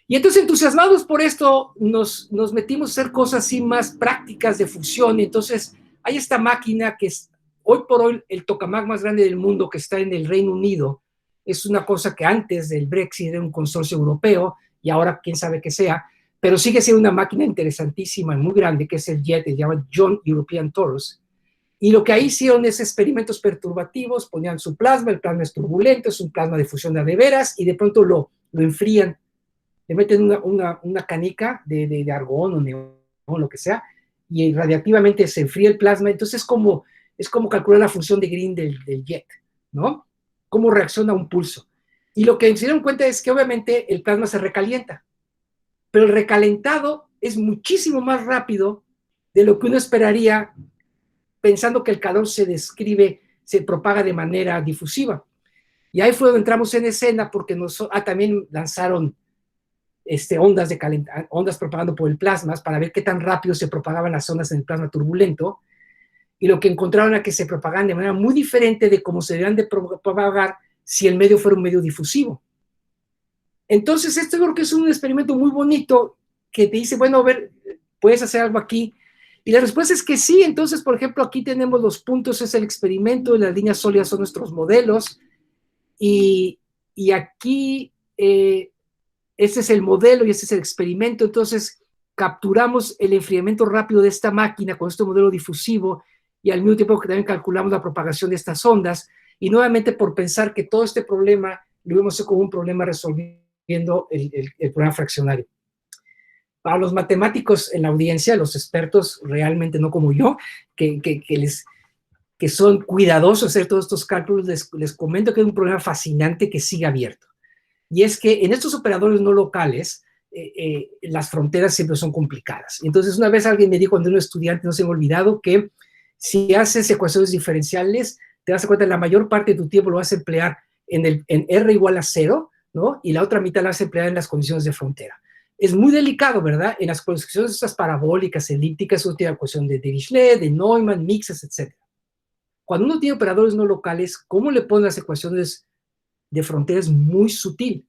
Y entonces, entusiasmados por esto, nos metimos a hacer cosas así más prácticas de fusión. Y entonces, hay esta máquina que es hoy por hoy el tokamak más grande del mundo, que está en el Reino Unido. Es una cosa que antes del Brexit era un consorcio europeo, y ahora quién sabe qué sea, pero sigue siendo una máquina interesantísima y muy grande, que es el JET, se llama Joint European Torus. Y lo que ahí hicieron es experimentos perturbativos, ponían su plasma, el plasma es turbulento, es un plasma de fusión de veras, y de pronto lo enfrían, le meten una canica de argón o neón, lo que sea, y radiactivamente se enfría el plasma. Entonces es como calcular la función de Green del jet, ¿no? Cómo reacciona a un pulso. Y lo que se dieron cuenta es que obviamente el plasma se recalienta, pero el recalentado es muchísimo más rápido de lo que uno esperaría, pensando que el calor se propaga de manera difusiva. Y ahí fue donde entramos en escena, porque también lanzaron ondas propagando por el plasma para ver qué tan rápido se propagaban las ondas en el plasma turbulento, y lo que encontraron era que se propagaban de manera muy diferente de cómo se debían de propagar si el medio fuera un medio difusivo. Entonces, esto yo creo que es un experimento muy bonito que te dice, bueno, a ver, puedes hacer algo aquí. Y la respuesta es que sí. Entonces, por ejemplo, aquí tenemos los puntos, es el experimento, y las líneas sólidas son nuestros modelos. Y aquí, este es el modelo y este es el experimento. Entonces, capturamos el enfriamiento rápido de esta máquina con este modelo difusivo, y al mismo tiempo que también calculamos la propagación de estas ondas. Y nuevamente, por pensar que todo este problema lo vemos como un problema resolviendo el problema fraccionario. Para los matemáticos en la audiencia, los expertos realmente no como yo, que son cuidadosos de hacer todos estos cálculos, les comento que es un problema fascinante que sigue abierto. Y es que en estos operadores no locales, las fronteras siempre son complicadas. Entonces, una vez alguien me dijo, cuando era un estudiante, no se me ha olvidado, que si haces ecuaciones diferenciales, te das cuenta que la mayor parte de tu tiempo lo vas a emplear en R igual a 0, ¿no? Y la otra mitad la vas a emplear en las condiciones de frontera. Es muy delicado, ¿verdad? En las condiciones estas parabólicas, elípticas, uno tiene la ecuación de Dirichlet, de Neumann, mixes, etc. Cuando uno tiene operadores no locales, ¿cómo le ponen las ecuaciones de frontera? Es muy sutil.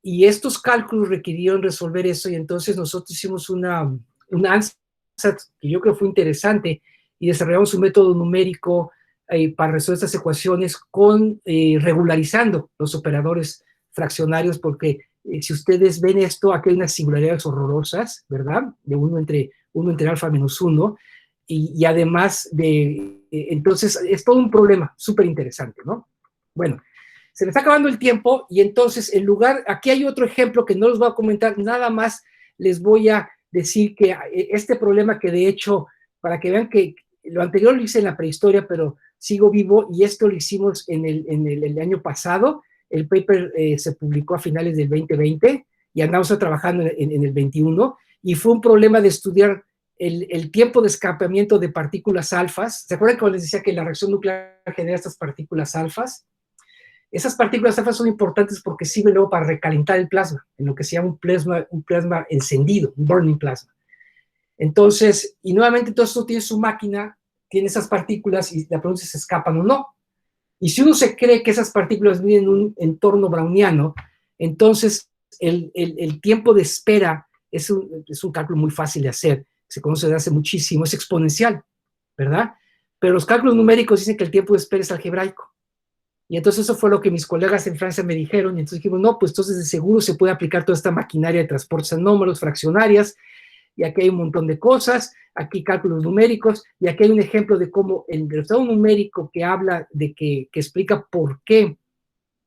Y estos cálculos requirieron resolver eso, y entonces nosotros hicimos una ANSAT que yo creo fue interesante, y desarrollamos un método numérico para resolver estas ecuaciones regularizando los operadores fraccionarios, porque si ustedes ven esto, aquí hay unas singularidades horrorosas, ¿verdad? De 1 entre alfa menos 1, y además entonces es todo un problema súper interesante, ¿no? Bueno, se me está acabando el tiempo, y entonces aquí hay otro ejemplo que no les voy a comentar, nada más les voy a decir que este problema, que de hecho, para que vean que lo anterior lo hice en la prehistoria, pero sigo vivo, y esto lo hicimos en el año pasado. El paper se publicó a finales del 2020, y andamos trabajando en el 21, y fue un problema de estudiar el tiempo de escapamiento de partículas alfas. ¿Se acuerdan cuando les decía que la reacción nuclear genera estas partículas alfas? Esas partículas alfas son importantes porque sirven luego para recalentar el plasma, en lo que se llama un plasma encendido, un burning plasma. Entonces, y nuevamente, entonces tú tienes su máquina, tiene esas partículas, y la pregunta es si se escapan o no. Y si uno se cree que esas partículas viven en un entorno browniano, entonces el tiempo de espera es un cálculo muy fácil de hacer, se conoce desde hace muchísimo, es exponencial, ¿verdad? Pero los cálculos numéricos dicen que el tiempo de espera es algebraico. Y entonces eso fue lo que mis colegas en Francia me dijeron, y entonces dijimos, no, pues entonces de seguro se puede aplicar toda esta maquinaria de transportes anómalos, fraccionarias, y aquí hay un montón de cosas, aquí cálculos numéricos, y aquí hay un ejemplo de cómo el resultado numérico que habla de que explica por qué,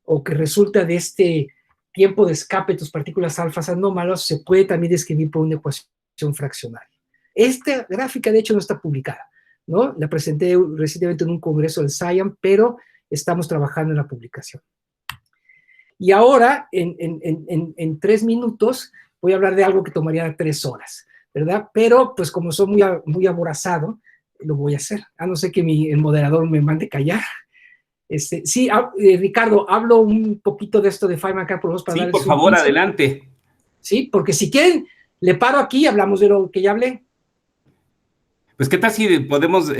o que resulta de este tiempo de escape de tus partículas alfas anómalos, se puede también describir por una ecuación fraccionaria. Esta gráfica, de hecho, no está publicada, ¿no? La presenté recientemente en un congreso del SIAM, pero estamos trabajando en la publicación. Y ahora, en 3 minutos, voy a hablar de algo que tomaría 3 horas, ¿verdad? Pero, pues como soy muy aborazado, lo voy a hacer, a no ser que el moderador me mande callar. Sí, Ricardo, hablo un poquito de esto de Feynman acá, para Sí, darles por un favor, 15. adelante. Sí, porque si quieren, le paro aquí y hablamos de lo que ya hablé. Pues, ¿qué tal si podemos,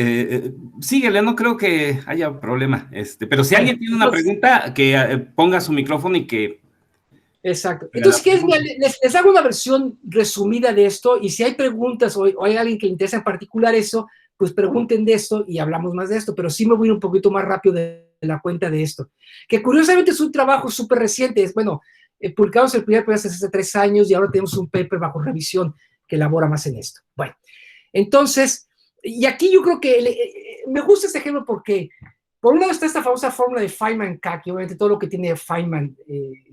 síguele, no creo que haya problema, pero si Bueno, alguien tiene una entonces, pregunta, que ponga su micrófono y que exacto. haga la Entonces, ¿qué es? pregunta. Les hago una versión resumida de esto, y si hay preguntas o hay alguien que le interesa en particular eso, pues pregunten de esto y hablamos más de esto, pero sí me voy a ir un poquito más rápido de la cuenta de esto, que curiosamente es un trabajo súper reciente. Bueno, publicamos el primer paper hace 3 años y ahora tenemos un paper bajo revisión que elabora más en esto. Bueno, entonces, y aquí yo creo que me gusta este ejemplo porque, por un lado, está esta famosa fórmula de Feynman-Cach, que obviamente todo lo que tiene Feynman,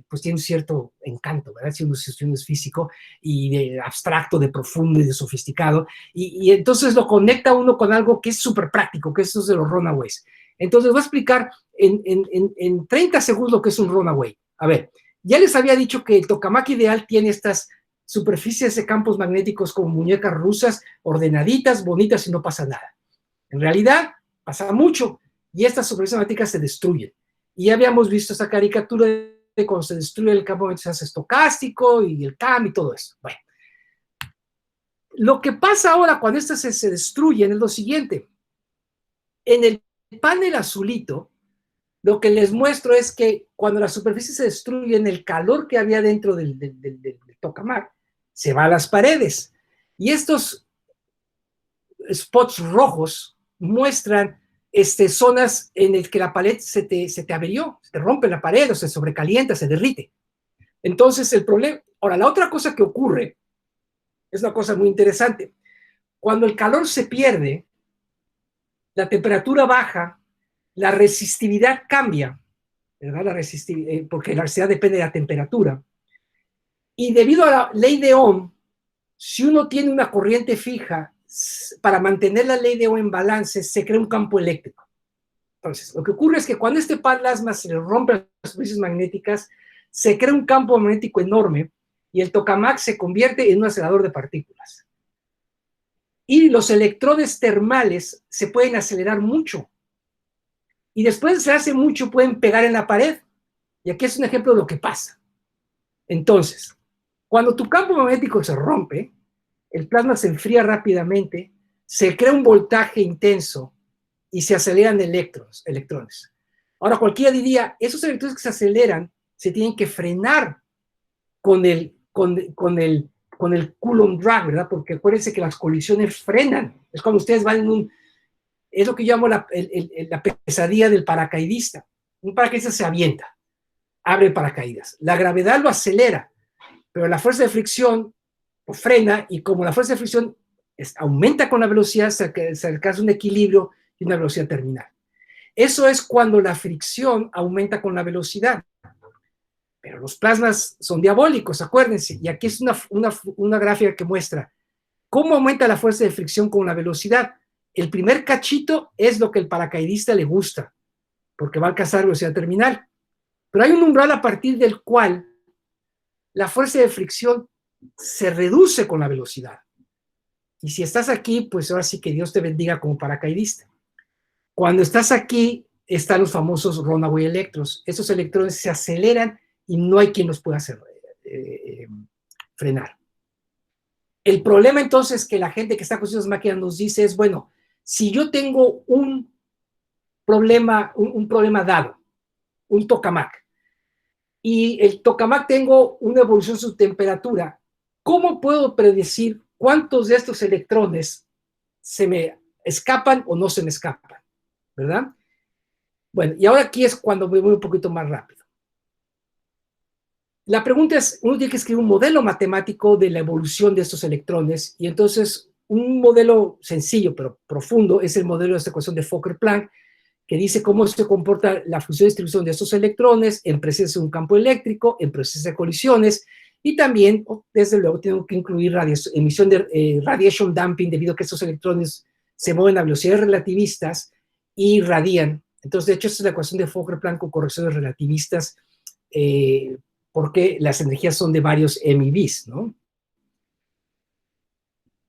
pues tiene un cierto encanto, ¿verdad? Si uno es físico, y de abstracto, de profundo y de sofisticado, y entonces lo conecta uno con algo que es súper práctico, que es eso de los runaways. Entonces voy a explicar en 30 segundos lo que es un runaway. A ver, ya les había dicho que el tokamak ideal tiene estas superficies de campos magnéticos como muñecas rusas, ordenaditas, bonitas, y no pasa nada. En realidad, pasa mucho, y estas superficies magnéticas se destruyen. Y ya habíamos visto esa caricatura de cuando se destruye el campo, se hace estocástico, y el cambio y todo eso. Bueno, lo que pasa ahora cuando estas se destruyen es lo siguiente. En el panel azulito, lo que les muestro es que cuando la superficie se destruye, el calor que había dentro del tokamak se va a las paredes. Y estos spots rojos muestran zonas en las que la pared se te averió, se te rompe la pared, o se sobrecalienta, se derrite. Entonces, el problema... Ahora, la otra cosa que ocurre es una cosa muy interesante. Cuando el calor se pierde, la temperatura baja, la resistividad cambia, ¿verdad? Porque la resistividad depende de la temperatura. Y debido a la ley de Ohm, si uno tiene una corriente fija, para mantener la ley de Ohm en balance, se crea un campo eléctrico. Entonces, lo que ocurre es que cuando este plasma se le rompe las superficies magnéticas, se crea un campo magnético enorme, y el tokamak se convierte en un acelerador de partículas. Y los electrones termales se pueden acelerar mucho. Y después de acelerarse mucho, pueden pegar en la pared. Y aquí es un ejemplo de lo que pasa. Entonces, cuando tu campo magnético se rompe, el plasma se enfría rápidamente, se crea un voltaje intenso y se aceleran electrones. Ahora, cualquiera diría, esos electrones que se aceleran se tienen que frenar con el Coulomb drag, ¿verdad? Porque acuérdense que las colisiones frenan. Es cuando ustedes van es lo que yo llamo la pesadilla del paracaidista. Un paracaidista se avienta, abre paracaídas. La gravedad lo acelera, pero la fuerza de fricción lo frena, y como la fuerza de fricción aumenta con la velocidad, se alcanza un equilibrio y una velocidad terminal. Eso es cuando la fricción aumenta con la velocidad. Pero los plasmas son diabólicos, acuérdense. Y aquí es una gráfica que muestra cómo aumenta la fuerza de fricción con la velocidad. El primer cachito es lo que el paracaidista le gusta, porque va a alcanzar velocidad terminal. Pero hay un umbral a partir del cual la fuerza de fricción se reduce con la velocidad. Y si estás aquí, pues ahora sí que Dios te bendiga como paracaidista. Cuando estás aquí, están los famosos runaway electrons. Esos electrones se aceleran y no hay quien los pueda hacer frenar. El problema entonces que la gente que está con esas máquinas nos dice es, bueno, si yo tengo un problema dado, un tokamak, y el tokamak tengo una evolución de su temperatura, ¿cómo puedo predecir cuántos de estos electrones se me escapan o no se me escapan? ¿Verdad? Bueno, y ahora aquí es cuando me voy un poquito más rápido. La pregunta es, uno tiene que escribir un modelo matemático de la evolución de estos electrones, y entonces un modelo sencillo pero profundo es el modelo de esta ecuación de Fokker-Planck, que dice cómo se comporta la función de distribución de estos electrones en presencia de un campo eléctrico, en presencia de colisiones, y también, desde luego, tengo que incluir emisión de radiation damping, debido a que estos electrones se mueven a velocidades relativistas y radian. Entonces, de hecho, esta es la ecuación de Fokker-Planck con correcciones relativistas, porque las energías son de varios MeVs, ¿no?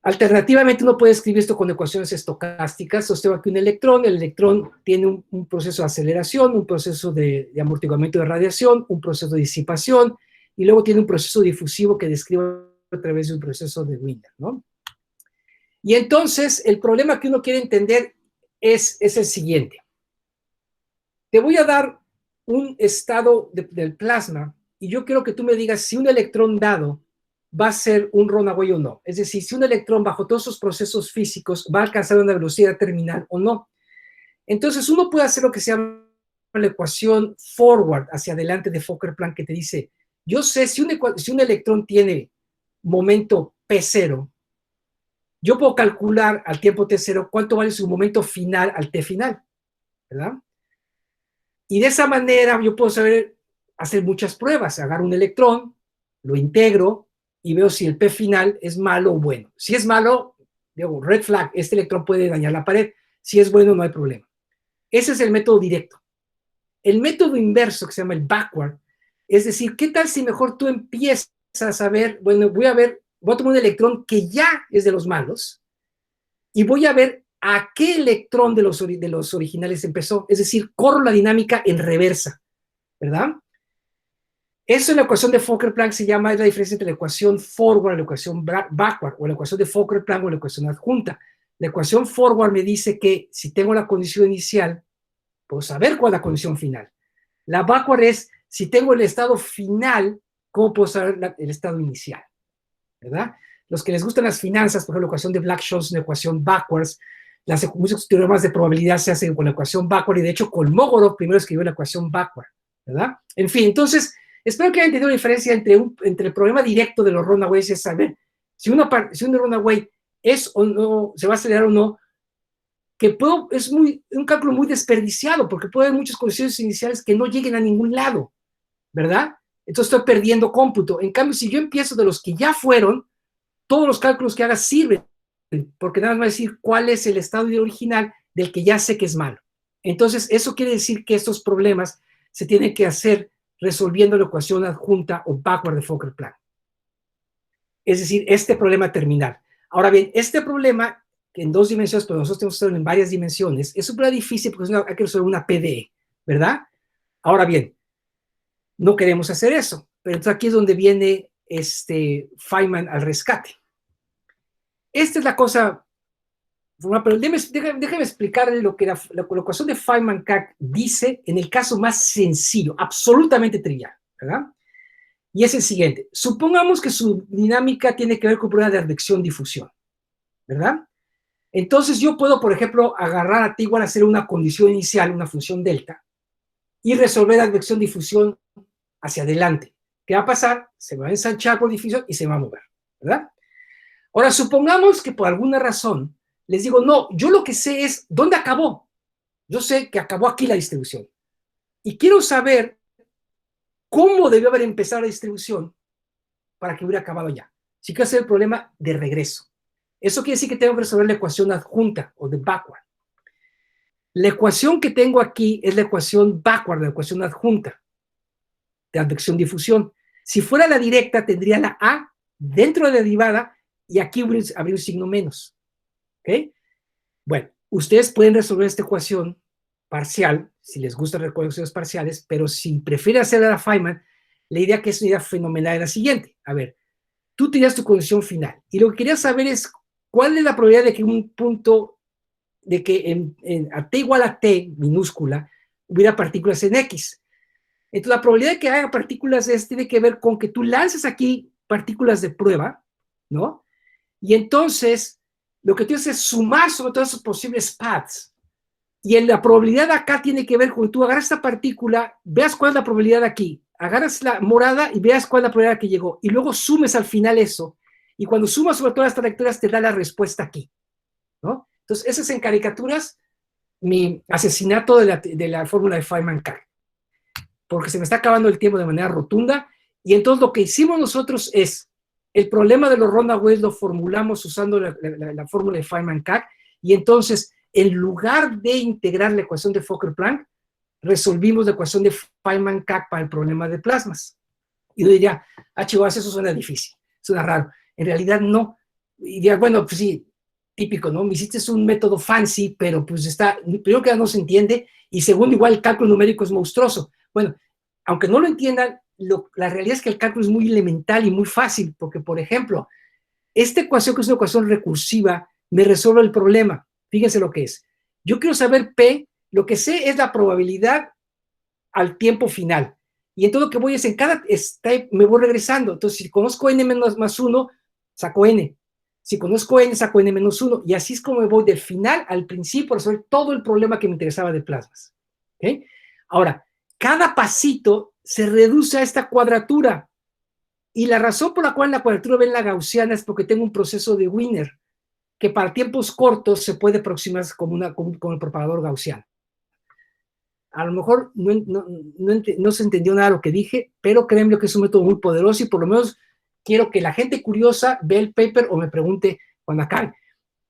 Alternativamente, uno puede escribir esto con ecuaciones estocásticas. Sostengo aquí un electrón. El electrón tiene un proceso de aceleración, un proceso de amortiguamiento de radiación, un proceso de disipación, y luego tiene un proceso difusivo que describo a través de un proceso de Wiener, ¿no? Y entonces, el problema que uno quiere entender es el siguiente. Te voy a dar un estado del plasma, y yo quiero que tú me digas si un electrón dado va a ser un runaway o no. Es decir, si un electrón bajo todos esos procesos físicos va a alcanzar una velocidad terminal o no. Entonces uno puede hacer lo que se llama la ecuación forward, hacia adelante de Fokker-Planck, que te dice, yo sé si un electrón tiene momento P0, yo puedo calcular al tiempo T0 cuánto vale su momento final al T final, ¿verdad? Y de esa manera yo puedo saber hacer muchas pruebas. Agarro un electrón, lo integro, y veo si el P final es malo o bueno. Si es malo, digo, red flag, este electrón puede dañar la pared. Si es bueno, no hay problema. Ese es el método directo. El método inverso, que se llama el backward, es decir, ¿qué tal si mejor tú empiezas a ver, bueno, voy a tomar un electrón que ya es de los malos, y voy a ver a qué electrón de los originales empezó. Es decir, corro la dinámica en reversa, ¿verdad? Eso en la ecuación de Fokker-Planck se llama, es la diferencia entre la ecuación forward y la ecuación backward, o la ecuación de Fokker-Planck o la ecuación adjunta. La ecuación forward me dice que si tengo la condición inicial, puedo saber cuál es la condición final. La backward es, si tengo el estado final, ¿cómo puedo saber el estado inicial? ¿Verdad? Los que les gustan las finanzas, por ejemplo, la ecuación de Black-Scholes es una ecuación backwards, muchos teoremas de probabilidad se hacen con la ecuación backward, y de hecho Kolmogorov primero escribió la ecuación backward, ¿verdad? En fin, entonces, espero que hayan entendido la diferencia entre el problema directo de los runaways, es saber si un runaway es o no, se va a acelerar o no, que es un cálculo muy desperdiciado, porque puede haber muchas condiciones iniciales que no lleguen a ningún lado, ¿verdad? Entonces estoy perdiendo cómputo. En cambio, si yo empiezo de los que ya fueron, todos los cálculos que haga sirven, porque nada más va a decir cuál es el estado original del que ya sé que es malo. Entonces, eso quiere decir que estos problemas se tienen que hacer resolviendo la ecuación adjunta o backward de Fokker-Planck. Es decir, este problema terminal. Ahora bien, este problema, que en 2 dimensiones, pero nosotros tenemos que hacerlo en varias dimensiones, es súper difícil porque hay que resolver una PDE, ¿verdad? Ahora bien, no queremos hacer eso, pero entonces aquí es donde viene Feynman al rescate. Esta es la cosa, pero déjame explicarle lo que la ecuación de Feynman-Kac dice en el caso más sencillo, absolutamente trivial, ¿verdad? Y es el siguiente. Supongamos que su dinámica tiene que ver con un problema de advección-difusión, ¿verdad? Entonces yo puedo, por ejemplo, agarrar a T igual a hacer una condición inicial, una función delta, y resolver la advección-difusión hacia adelante. ¿Qué va a pasar? Se va a ensanchar por difusión y se va a mover, ¿verdad? Ahora, supongamos que por alguna razón les digo, no, yo lo que sé es dónde acabó. Yo sé que acabó aquí la distribución. Y quiero saber cómo debió haber empezado la distribución para que hubiera acabado ya. Sí que hacer el problema de regreso. Eso quiere decir que tengo que resolver la ecuación adjunta o de backward. La ecuación que tengo aquí es la ecuación backward, la ecuación adjunta de advección-difusión. Si fuera la directa, tendría la A dentro de la derivada y aquí habría un signo menos. ¿Ok? Bueno, ustedes pueden resolver esta ecuación parcial, si les gustan las ecuaciones parciales, pero si prefieren hacerla a la Feynman, la idea que es una idea fenomenal es la siguiente. A ver, tú tenías tu condición final y lo que querías saber es cuál es la probabilidad de que un punto, de que a t igual a t minúscula hubiera partículas en X. Entonces la probabilidad de que haya partículas tiene que ver con que tú lances aquí partículas de prueba, ¿no? Y entonces lo que tienes es sumar sobre todos esos posibles paths. Y la probabilidad acá tiene que ver con que tú agarras esta partícula, veas cuál es la probabilidad aquí, agarras la morada y veas cuál es la probabilidad que llegó, y luego sumes al final eso, y cuando sumas sobre todas las trayectorias te da la respuesta aquí, ¿no? Entonces, ese es en caricaturas mi asesinato de la fórmula de Feynman-Kac, porque se me está acabando el tiempo de manera rotunda, y entonces lo que hicimos nosotros es, el problema de los runaways lo formulamos usando la fórmula de Feynman-Kac, y entonces, en lugar de integrar la ecuación de Fokker-Planck, resolvimos la ecuación de Feynman-Kac para el problema de plasmas. Y yo diría, chivas, eso suena difícil, suena raro. En realidad no, Y dirás, bueno, pues sí, típico, ¿no? Me hiciste un método fancy, pero pues está, primero que no se entiende, y segundo, igual el cálculo numérico es monstruoso. Bueno, aunque no lo entiendan, la realidad es que el cálculo es muy elemental y muy fácil, porque, por ejemplo, esta ecuación, que es una ecuación recursiva, me resuelve el problema. Fíjense lo que es. Yo quiero saber P, lo que sé es la probabilidad al tiempo final. Y entonces lo que voy es, en cada step me voy regresando. Entonces, si conozco n menos más 1, saco n. Si conozco n, saco n menos 1. Y así es como me voy del final al principio a resolver todo el problema que me interesaba de plasmas. ¿Okay? Ahora, cada pasito se reduce a esta cuadratura. Y la razón por la cual la cuadratura ven la gaussiana es porque tengo un proceso de Wiener, que para tiempos cortos se puede aproximar como el propagador gaussiano. A lo mejor no se entendió nada de lo que dije, pero créanme que es un método muy poderoso y por lo menos quiero que la gente curiosa vea el paper o me pregunte cuando acabe.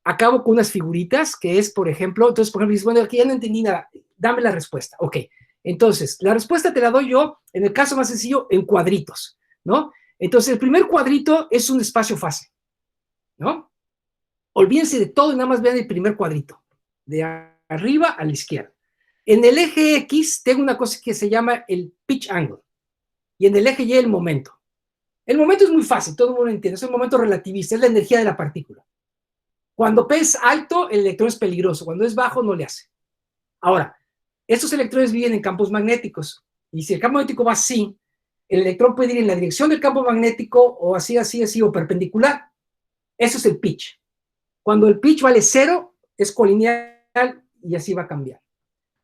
Acabo con unas figuritas que es, por ejemplo, entonces, por ejemplo, dices, bueno, aquí ya no entendí nada, dame la respuesta. Ok, entonces, la respuesta te la doy yo, en el caso más sencillo, en cuadritos, ¿no? Entonces, el primer cuadrito es un espacio fácil, ¿no? Olvídense de todo y nada más vean el primer cuadrito, de arriba a la izquierda. En el eje X tengo una cosa que se llama el pitch angle y en el eje Y el momento. El momento es muy fácil, todo el mundo lo entiende, es el momento relativista, es la energía de la partícula. Cuando P es alto, el electrón es peligroso, cuando es bajo no le hace. Ahora, estos electrones viven en campos magnéticos y si el campo magnético va así, el electrón puede ir en la dirección del campo magnético o así, o perpendicular. Eso es el pitch. Cuando el pitch vale 0, es colineal y así va a cambiar.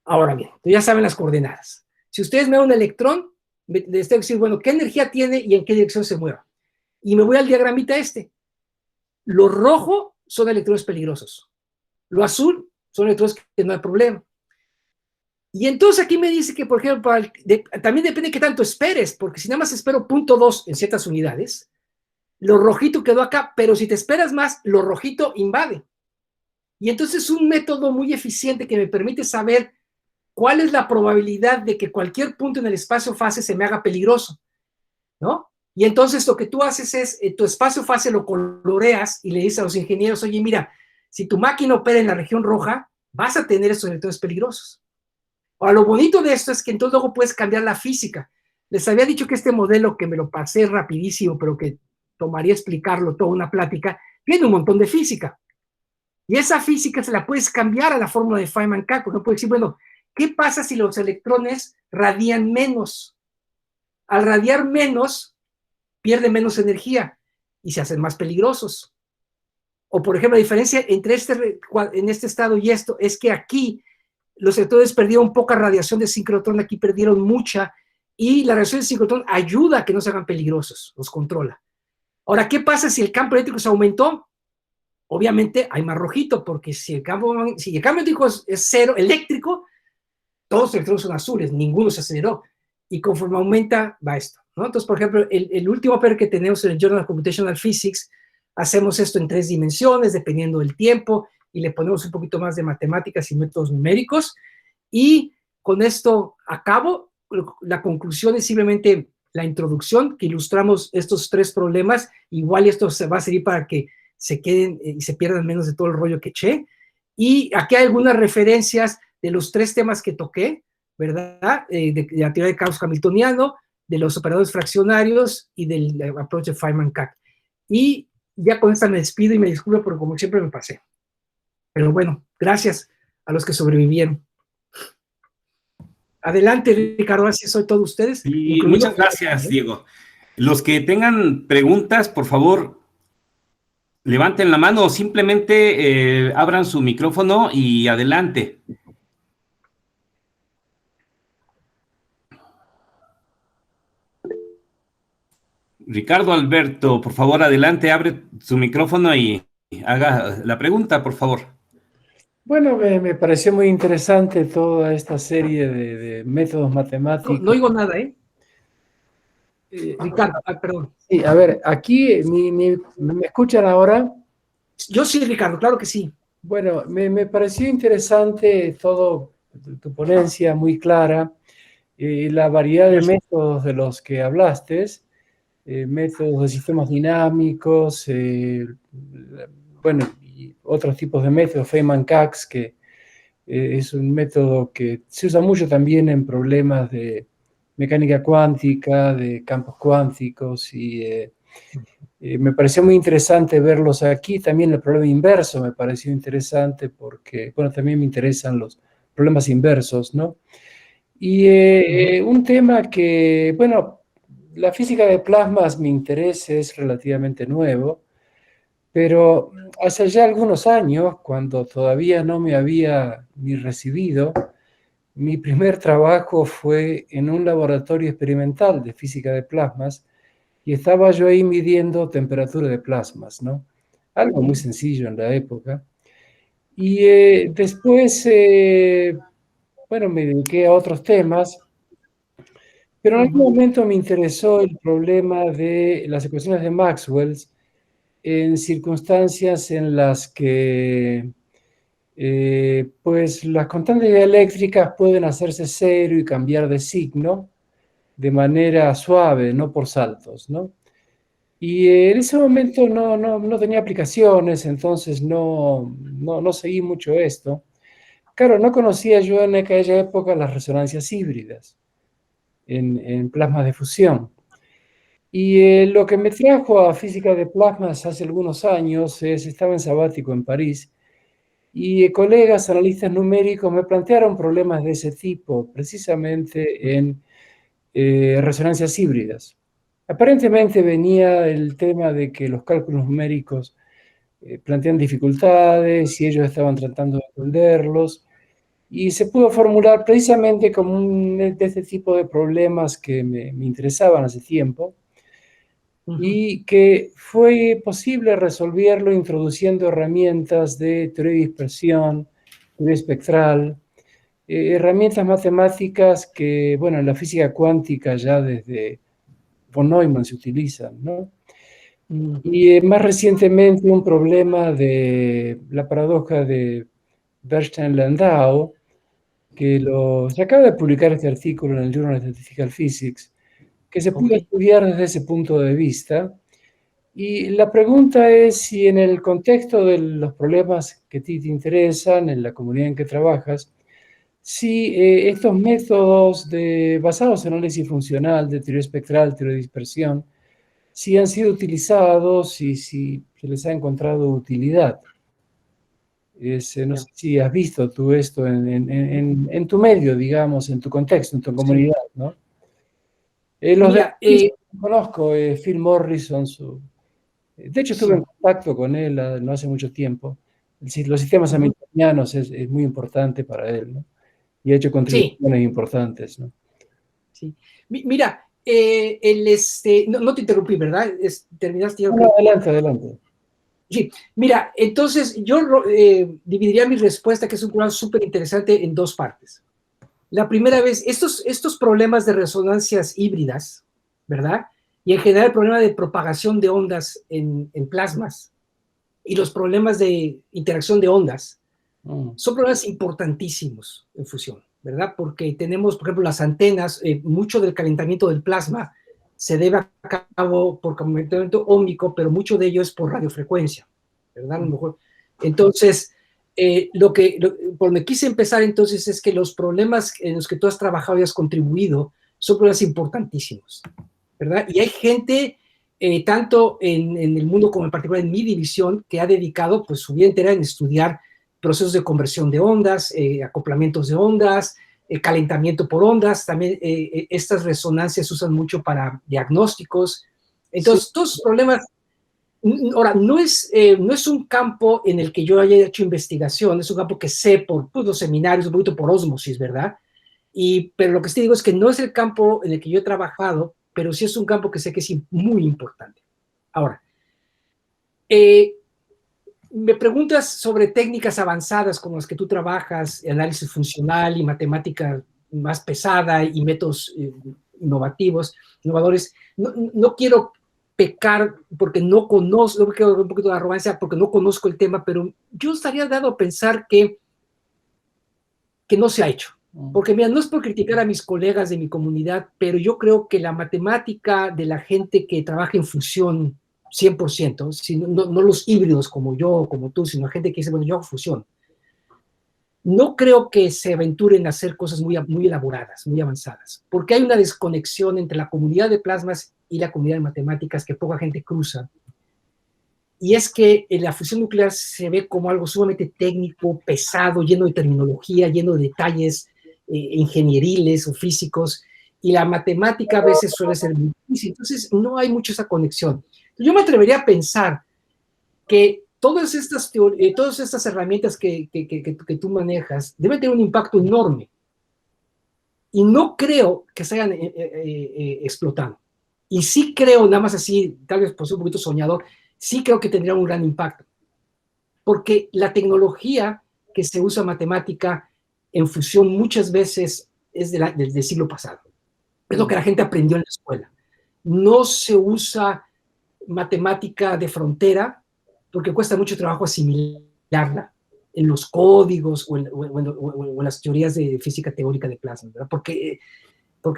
Ahora bien, ya saben las coordenadas. Si ustedes me dan un electrón, les tengo que decir, bueno, ¿qué energía tiene y en qué dirección se mueve? Y me voy al diagramita este. Lo rojo son electrones peligrosos. Lo azul son electrones que no hay problema. Y entonces aquí me dice que, por ejemplo, también depende de qué tanto esperes, porque si nada más espero 0.2 en ciertas unidades, lo rojito quedó acá, pero si te esperas más, lo rojito invade. Y entonces es un método muy eficiente que me permite saber cuál es la probabilidad de que cualquier punto en el espacio fase se me haga peligroso, ¿no? Y entonces lo que tú haces es, tu espacio fase lo coloreas y le dices a los ingenieros, oye, mira, si tu máquina opera en la región roja, vas a tener estos electrones peligrosos. Ahora, lo bonito de esto es que entonces luego puedes cambiar la física. Les había dicho que este modelo, que me lo pasé rapidísimo, pero que tomaría explicarlo toda una plática, tiene un montón de física. Y esa física se la puedes cambiar a la fórmula de Feynman-Kac. No puedes decir, bueno, ¿qué pasa si los electrones radian menos? Al radiar menos, pierden menos energía y se hacen más peligrosos. O, por ejemplo, la diferencia entre en este estado y esto es que aquí los electrones perdieron poca radiación de sincrotrón, aquí perdieron mucha, y la radiación de sincrotrón ayuda a que no se hagan peligrosos, los controla. Ahora, ¿qué pasa si el campo eléctrico se aumentó? Obviamente hay más rojito, porque si el campo eléctrico es 0 eléctrico, todos los electrones son azules, ninguno se aceleró. Y conforme aumenta, va esto, ¿no? Entonces, por ejemplo, el último paper que tenemos en el Journal of Computational Physics, hacemos esto en 3 dimensiones, dependiendo del tiempo, y le ponemos un poquito más de matemáticas y métodos numéricos. Y con esto acabo. La conclusión es simplemente la introducción, que ilustramos estos 3 problemas. Igual esto se va a servir para que se queden y se pierdan menos de todo el rollo que eché. Y aquí hay algunas referencias de los 3 temas que toqué, ¿verdad? De la teoría de caos hamiltoniano, de los operadores fraccionarios y del approach de Feynman-Kac. Y ya con esta me despido y me disculpo porque como siempre me pasé. Pero bueno, gracias a los que sobrevivieron. Adelante, Ricardo, así soy todos ustedes. Y muchas gracias, Diego. Los que tengan preguntas, por favor, levanten la mano o simplemente abran su micrófono y adelante. Ricardo Alberto, por favor, adelante, abre su micrófono y haga la pregunta, por favor. Bueno, me pareció muy interesante toda esta serie de métodos matemáticos. No oigo nada, ¿eh? Ricardo, perdón. Sí, a ver, aquí, ¿me escuchan ahora? Yo sí, Ricardo, claro que sí. Bueno, me pareció interesante todo tu ponencia, muy clara, y la variedad de métodos de los que hablaste. métodos de sistemas dinámicos, bueno, y otros tipos de métodos, Feynman-Cax, que es un método que se usa mucho también en problemas de mecánica cuántica, de campos cuánticos, y me pareció muy interesante verlos aquí. También el problema inverso me pareció interesante porque, bueno, también me interesan los problemas inversos, ¿no? Y un tema que, bueno, la física de plasmas, mi interés es relativamente nuevo, pero hace ya algunos años, cuando todavía no me había ni recibido, mi primer trabajo fue en un laboratorio experimental de física de plasmas y estaba yo ahí midiendo temperatura de plasmas, ¿no? Algo muy sencillo en la época. Y después, bueno, me dediqué a otros temas, pero en algún momento me interesó el problema de las ecuaciones de Maxwell en circunstancias en las que pues las constantes eléctricas pueden hacerse cero y cambiar de signo de manera suave, no por saltos, ¿no? Y en ese momento no tenía aplicaciones, entonces no seguí mucho esto. Claro, no conocía yo en aquella época las resonancias híbridas en plasmas de fusión. Y lo que me trajo a física de plasmas hace algunos años es, estaba en sabático en París, y colegas analistas numéricos me plantearon problemas de ese tipo, precisamente en resonancias híbridas. Aparentemente venía el tema de que los cálculos numéricos plantean dificultades y ellos estaban tratando de entenderlos, y se pudo formular precisamente como de este tipo de problemas que me interesaban hace tiempo, y que fue posible resolverlo introduciendo herramientas de teoría de dispersión, teoría espectral, herramientas matemáticas que, bueno, en la física cuántica ya desde von Neumann se utilizan, ¿no? Y más recientemente un problema de la paradoja de Bernstein-Landau, que se acaba de publicar este artículo en el Journal of Statistical Physics, que se pudo estudiar desde ese punto de vista. Y la pregunta es si en el contexto de los problemas que a ti te interesan, en la comunidad en que trabajas, si estos métodos basados en análisis funcional, de teoría espectral, teoría de dispersión, si han sido utilizados y si se les ha encontrado utilidad. No sé si has visto tú esto en tu medio, digamos, en tu contexto, en tu comunidad, ¿no? Los Mira, de conozco, Phil Morrison, de hecho estuve en contacto con él no hace mucho tiempo. Los sistemas hamiltonianos es muy importante para él, ¿no? Y ha hecho contribuciones importantes, ¿no? Sí. Mira, no te interrumpí, ¿verdad? ¿Terminaste ya? No, adelante. Sí, mira, entonces yo dividiría mi respuesta, que es un programa súper interesante, en dos partes. La primera vez, estos problemas de resonancias híbridas, ¿verdad? Y en general el problema de propagación de ondas en plasmas y los problemas de interacción de ondas son problemas importantísimos en fusión, ¿verdad? Porque tenemos, por ejemplo, las antenas, mucho del calentamiento del plasma se debe a cabo por calentamiento óhmico, pero mucho de ello es por radiofrecuencia, ¿verdad? A lo mejor. Entonces, por me quise empezar entonces es que los problemas en los que tú has trabajado y has contribuido son problemas importantísimos, ¿verdad? Y hay gente, tanto en el mundo como en particular en mi división, que ha dedicado pues su vida entera en estudiar procesos de conversión de ondas, acoplamientos de ondas, calentamiento por ondas. También estas resonancias se usan mucho para diagnósticos. Entonces, todos los problemas. Ahora, no es un campo en el que yo haya hecho investigación, es un campo que sé por los seminarios, un poquito por ósmosis, ¿verdad? Pero lo que sí digo es que no es el campo en el que yo he trabajado, pero sí es un campo que sé que es muy importante. Ahora, me preguntas sobre técnicas avanzadas como las que tú trabajas, análisis funcional y matemática más pesada y métodos innovadores. No quiero pecar porque no conozco, no quiero un poquito de arrogancia porque no conozco el tema, pero yo estaría dado a pensar que no se ha hecho, Porque mira, no es por criticar a mis colegas de mi comunidad, pero yo creo que la matemática de la gente que trabaja en fusión 100%, no los híbridos como yo, como tú, sino gente que dice, bueno, yo hago fusión, no creo que se aventuren a hacer cosas muy elaboradas, muy avanzadas, porque hay una desconexión entre la comunidad de plasmas y la comunidad de matemáticas que poca gente cruza. Y es que la fusión nuclear se ve como algo sumamente técnico, pesado, lleno de terminología, lleno de detalles ingenieriles o físicos, y la matemática a veces suele ser muy difícil. Entonces, no hay mucho esa conexión. Yo me atrevería a pensar que todas estas herramientas que tú manejas deben tener un impacto enorme. Y no creo que se hayan explotado. Y sí creo, nada más así, tal vez por ser un poquito soñador, sí creo que tendría un gran impacto. Porque la tecnología que se usa matemática en fusión muchas veces es del siglo pasado. Es lo que la gente aprendió en la escuela. No se usa matemática de frontera porque cuesta mucho trabajo asimilarla en los códigos o en las teorías de física teórica de plasma, ¿verdad? Porque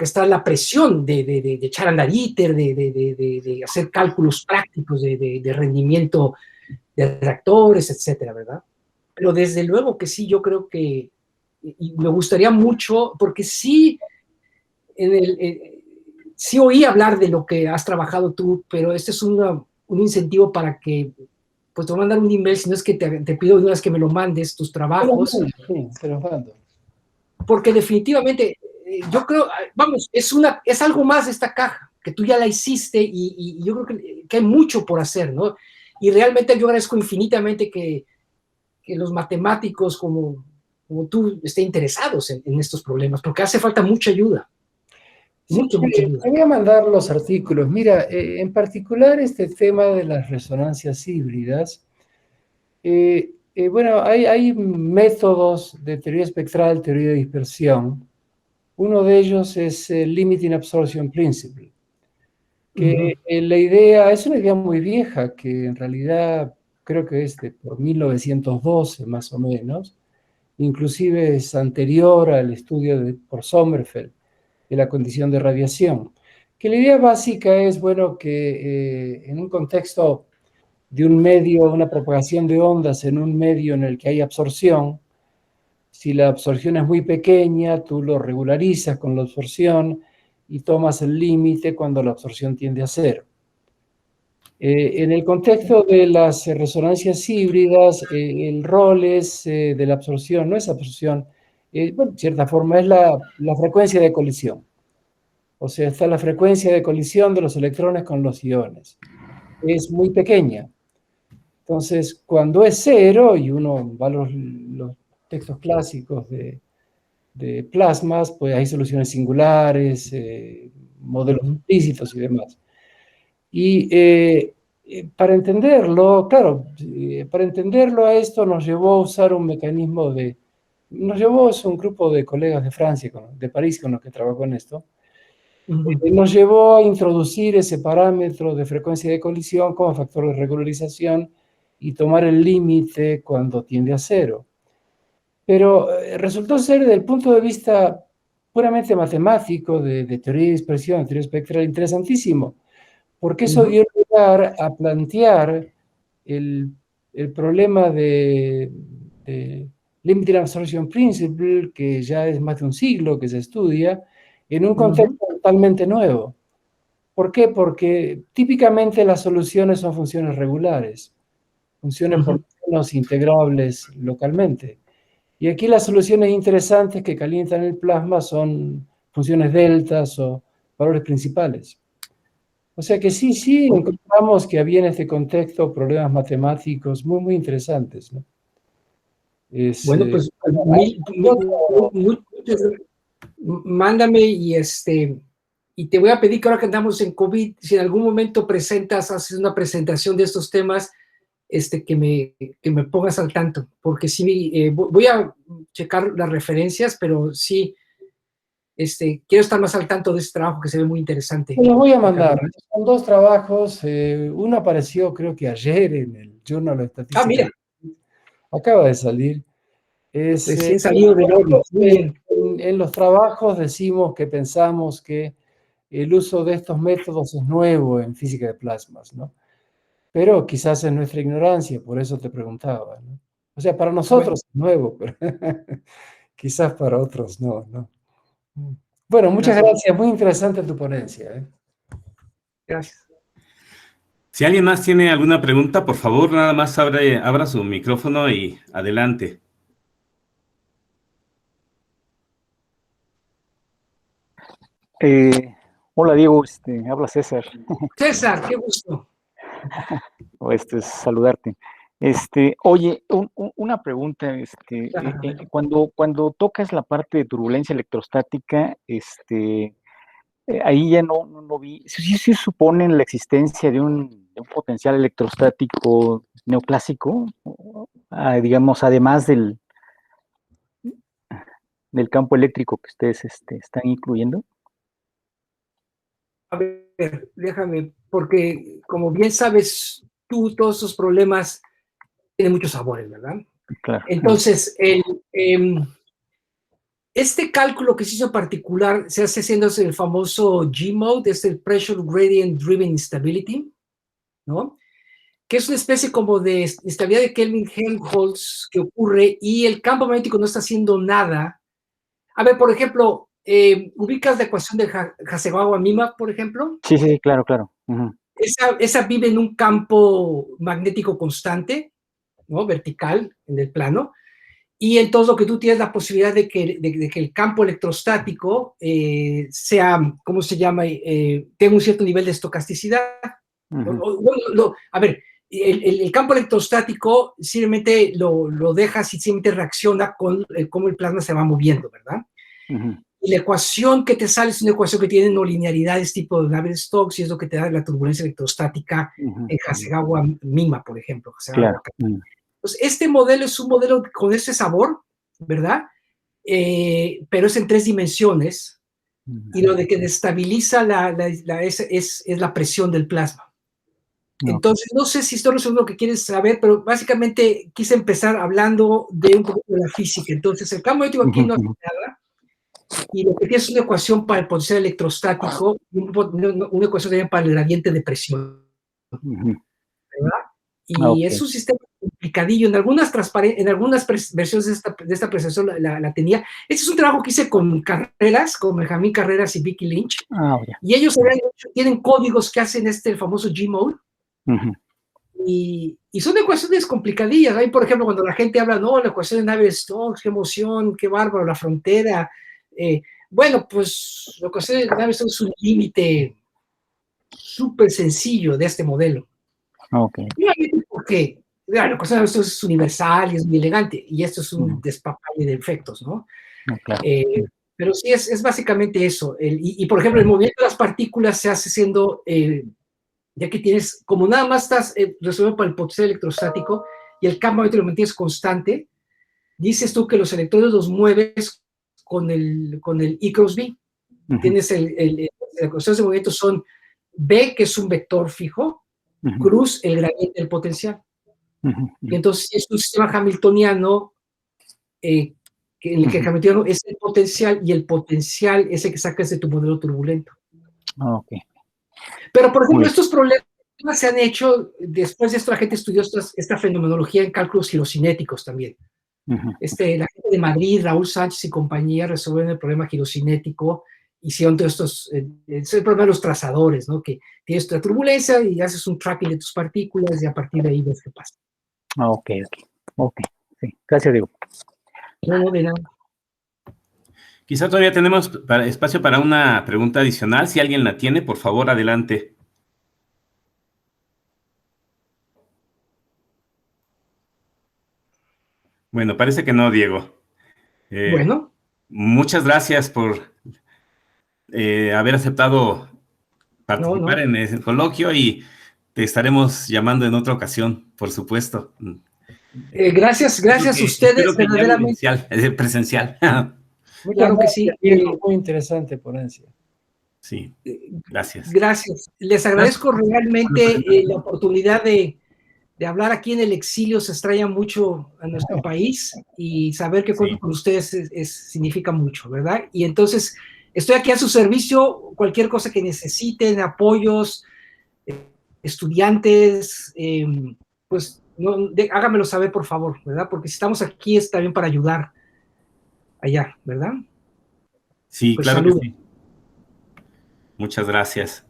está la presión de echar a andar ITER, de hacer cálculos prácticos de rendimiento de reactores, etcétera, ¿verdad? Pero desde luego que sí, yo creo que, y me gustaría mucho, porque sí, sí oí hablar de lo que has trabajado tú, pero este es un incentivo para que, pues te voy a mandar un email, si no es que te pido de una vez que me lo mandes, tus trabajos. Sí, se los mando. Porque definitivamente, yo creo, vamos, es algo más de esta caja, que tú ya la hiciste y yo creo que hay mucho por hacer, ¿no? Y realmente yo agradezco infinitamente que los matemáticos como tú estén interesados en estos problemas, porque hace falta mucha ayuda. Mucha ayuda. Te voy a mandar los artículos. Mira, en particular este tema de las resonancias híbridas, bueno, hay métodos de teoría espectral, teoría de dispersión. Uno de ellos es el Limiting Absorption Principle, que la idea, es una idea muy vieja, que en realidad creo que es por 1912 más o menos, inclusive es anterior al estudio por Sommerfeld de la condición de radiación, que la idea básica es, bueno, que en un contexto de un medio, una propagación de ondas en un medio en el que hay absorción, si la absorción es muy pequeña, tú lo regularizas con la absorción y tomas el límite cuando la absorción tiende a cero. En el contexto de las resonancias híbridas, el rol es de la absorción, no es absorción, bueno, en cierta forma es la frecuencia de colisión. O sea, está la frecuencia de colisión de los electrones con los iones. Es muy pequeña. Entonces, cuando es cero, y uno va a los textos clásicos de plasmas, pues hay soluciones singulares, modelos implícitos y demás. Y para entenderlo, claro, para entenderlo a esto nos llevó a usar un mecanismo es un grupo de colegas de Francia, de París, con los que trabajó en esto, nos llevó a introducir ese parámetro de frecuencia de colisión como factor de regularización y tomar el límite cuando tiende a cero. Pero resultó ser, desde el punto de vista puramente matemático, de teoría de dispersión, de teoría espectral, interesantísimo, porque eso dio lugar a plantear el problema de Limiting Absorption Principle, que ya es más de un siglo que se estudia, en un contexto totalmente nuevo. ¿Por qué? Porque típicamente las soluciones son funciones regulares, funciones por lo menos integrables localmente. Y aquí las soluciones interesantes que calientan el plasma son funciones deltas o valores principales. O sea que sí encontramos que había en este contexto problemas matemáticos muy, muy interesantes, ¿no? Bueno, pues mándame y te voy a pedir que ahora que andamos en COVID, si en algún momento haces una presentación de estos temas, que me pongas al tanto, porque sí, voy a checar las referencias, pero sí, quiero estar más al tanto de este trabajo que se ve muy interesante. Te lo voy a mandar. Son dos trabajos. Uno apareció creo que ayer en el Journal of Statistics. Ah, mira. Acaba de salir. Recién salido del horno. Muy bien. en los trabajos decimos que pensamos que el uso de estos métodos es nuevo en física de plasmas, ¿no? Pero quizás es nuestra ignorancia, por eso te preguntaba, ¿no? O sea, para nosotros es nuevo, pero quizás para otros no, ¿no? Bueno, muchas gracias. Muy interesante tu ponencia, ¿eh? Gracias. Si alguien más tiene alguna pregunta, por favor, nada más abra su micrófono y adelante. Hola Diego, habla César. César, qué gusto. Saludarte. Oye, una pregunta, cuando tocas la parte de turbulencia electrostática, ahí ya no vi, sí suponen la existencia de un potencial electrostático neoclásico, digamos, además del campo eléctrico que ustedes están incluyendo. A ver, déjame, porque como bien sabes tú, todos esos problemas tienen muchos sabores, ¿verdad? Claro. Entonces, este cálculo que se hizo en particular se hace haciendo el famoso G-mode, es el Pressure Gradient Driven Instability, ¿no? Que es una especie como de instabilidad de Kelvin-Helmholtz que ocurre y el campo magnético no está haciendo nada. A ver, por ejemplo, ¿ubicas la ecuación de Hasegawa-Mima, por ejemplo? Sí, claro. Uh-huh. Esa vive en un campo magnético constante, ¿no? Vertical, en el plano, y entonces lo que tú tienes la posibilidad de que el campo electrostático sea, ¿cómo se llama? Tenga un cierto nivel de estocasticidad. Uh-huh. A ver, el campo electrostático simplemente lo dejas y simplemente reacciona con cómo el plasma se va moviendo, ¿verdad? Uh-huh. Y la ecuación que te sale es una ecuación que tiene no linearidades tipo de Navier-Stokes y es lo que te da la turbulencia electrostática en Hasegawa-Mima, por ejemplo. Claro. Entonces, este modelo es un modelo con ese sabor, ¿verdad? Pero es en 3 dimensiones y lo de que destabiliza es la presión del plasma. Entonces, no sé si esto es lo que quieres saber, pero básicamente quise empezar hablando de un poco de la física. Entonces, el campo magnético aquí no hace nada, y lo que tiene es una ecuación para el potencial electrostático y una ecuación también para el gradiente de presión, ¿verdad? Y es un sistema complicadillo. En algunas versiones de esta presentación la tenía. Este es un trabajo que hice con Carreras, con Benjamín Carreras y Vicky Lynch, y ellos tienen códigos que hacen el famoso G-mode. Uh-huh. Y son ecuaciones complicadillas. Ahí, por ejemplo, cuando la gente habla, no, la ecuación de Navier-Stokes, qué emoción, qué bárbaro, la frontera. Bueno, pues la ecuación de Navier-Stokes es un límite súper sencillo de este modelo. Porque la ecuación de Navier-Stokes es universal y es muy elegante, y esto es un despapalle de efectos, ¿no? Pero sí, es básicamente eso. Y, por ejemplo, el movimiento de las partículas se hace siendo... ya que tienes, como nada más estás resolviendo para el potencial electrostático y el campo magnético lo mantienes constante, dices tú que los electrones los mueves con el E cross B. Uh-huh. Tienes las ecuaciones de movimiento son B, que es un vector fijo, cruz el gradiente del potencial. Y entonces es un sistema hamiltoniano en el que el hamiltoniano es el potencial y el potencial es el que sacas de tu modelo turbulento. Pero, por ejemplo, estos problemas se han hecho, después de esto la gente estudió esta fenomenología en cálculos girocinéticos también. La gente de Madrid, Raúl Sánchez y compañía, resolvieron el problema girocinético, hicieron todos estos, es el problema de los trazadores, ¿no? Que tienes tu turbulencia y haces un tracking de tus partículas y a partir de ahí ves qué pasa. Sí. Gracias, Diego. No, de nada. Quizá todavía tenemos espacio para una pregunta adicional. Si alguien la tiene, por favor, adelante. Bueno, parece que no, Diego. Bueno. Muchas gracias por haber aceptado participar en el coloquio y te estaremos llamando en otra ocasión, por supuesto. Gracias a ustedes, verdaderamente. Presencial. Claro que sí. Muy interesante ponencia. Sí, gracias. Gracias. Les agradezco realmente la oportunidad de de hablar aquí en el exilio se extraña mucho a nuestro país y saber que cuento con ustedes significa mucho, ¿verdad? Y entonces estoy aquí a su servicio, cualquier cosa que necesiten, apoyos, estudiantes, pues háganmelo saber, por favor, ¿verdad? Porque si estamos aquí es también para ayudar allá, ¿verdad? Sí, Pues claro salud. que sí. Muchas gracias.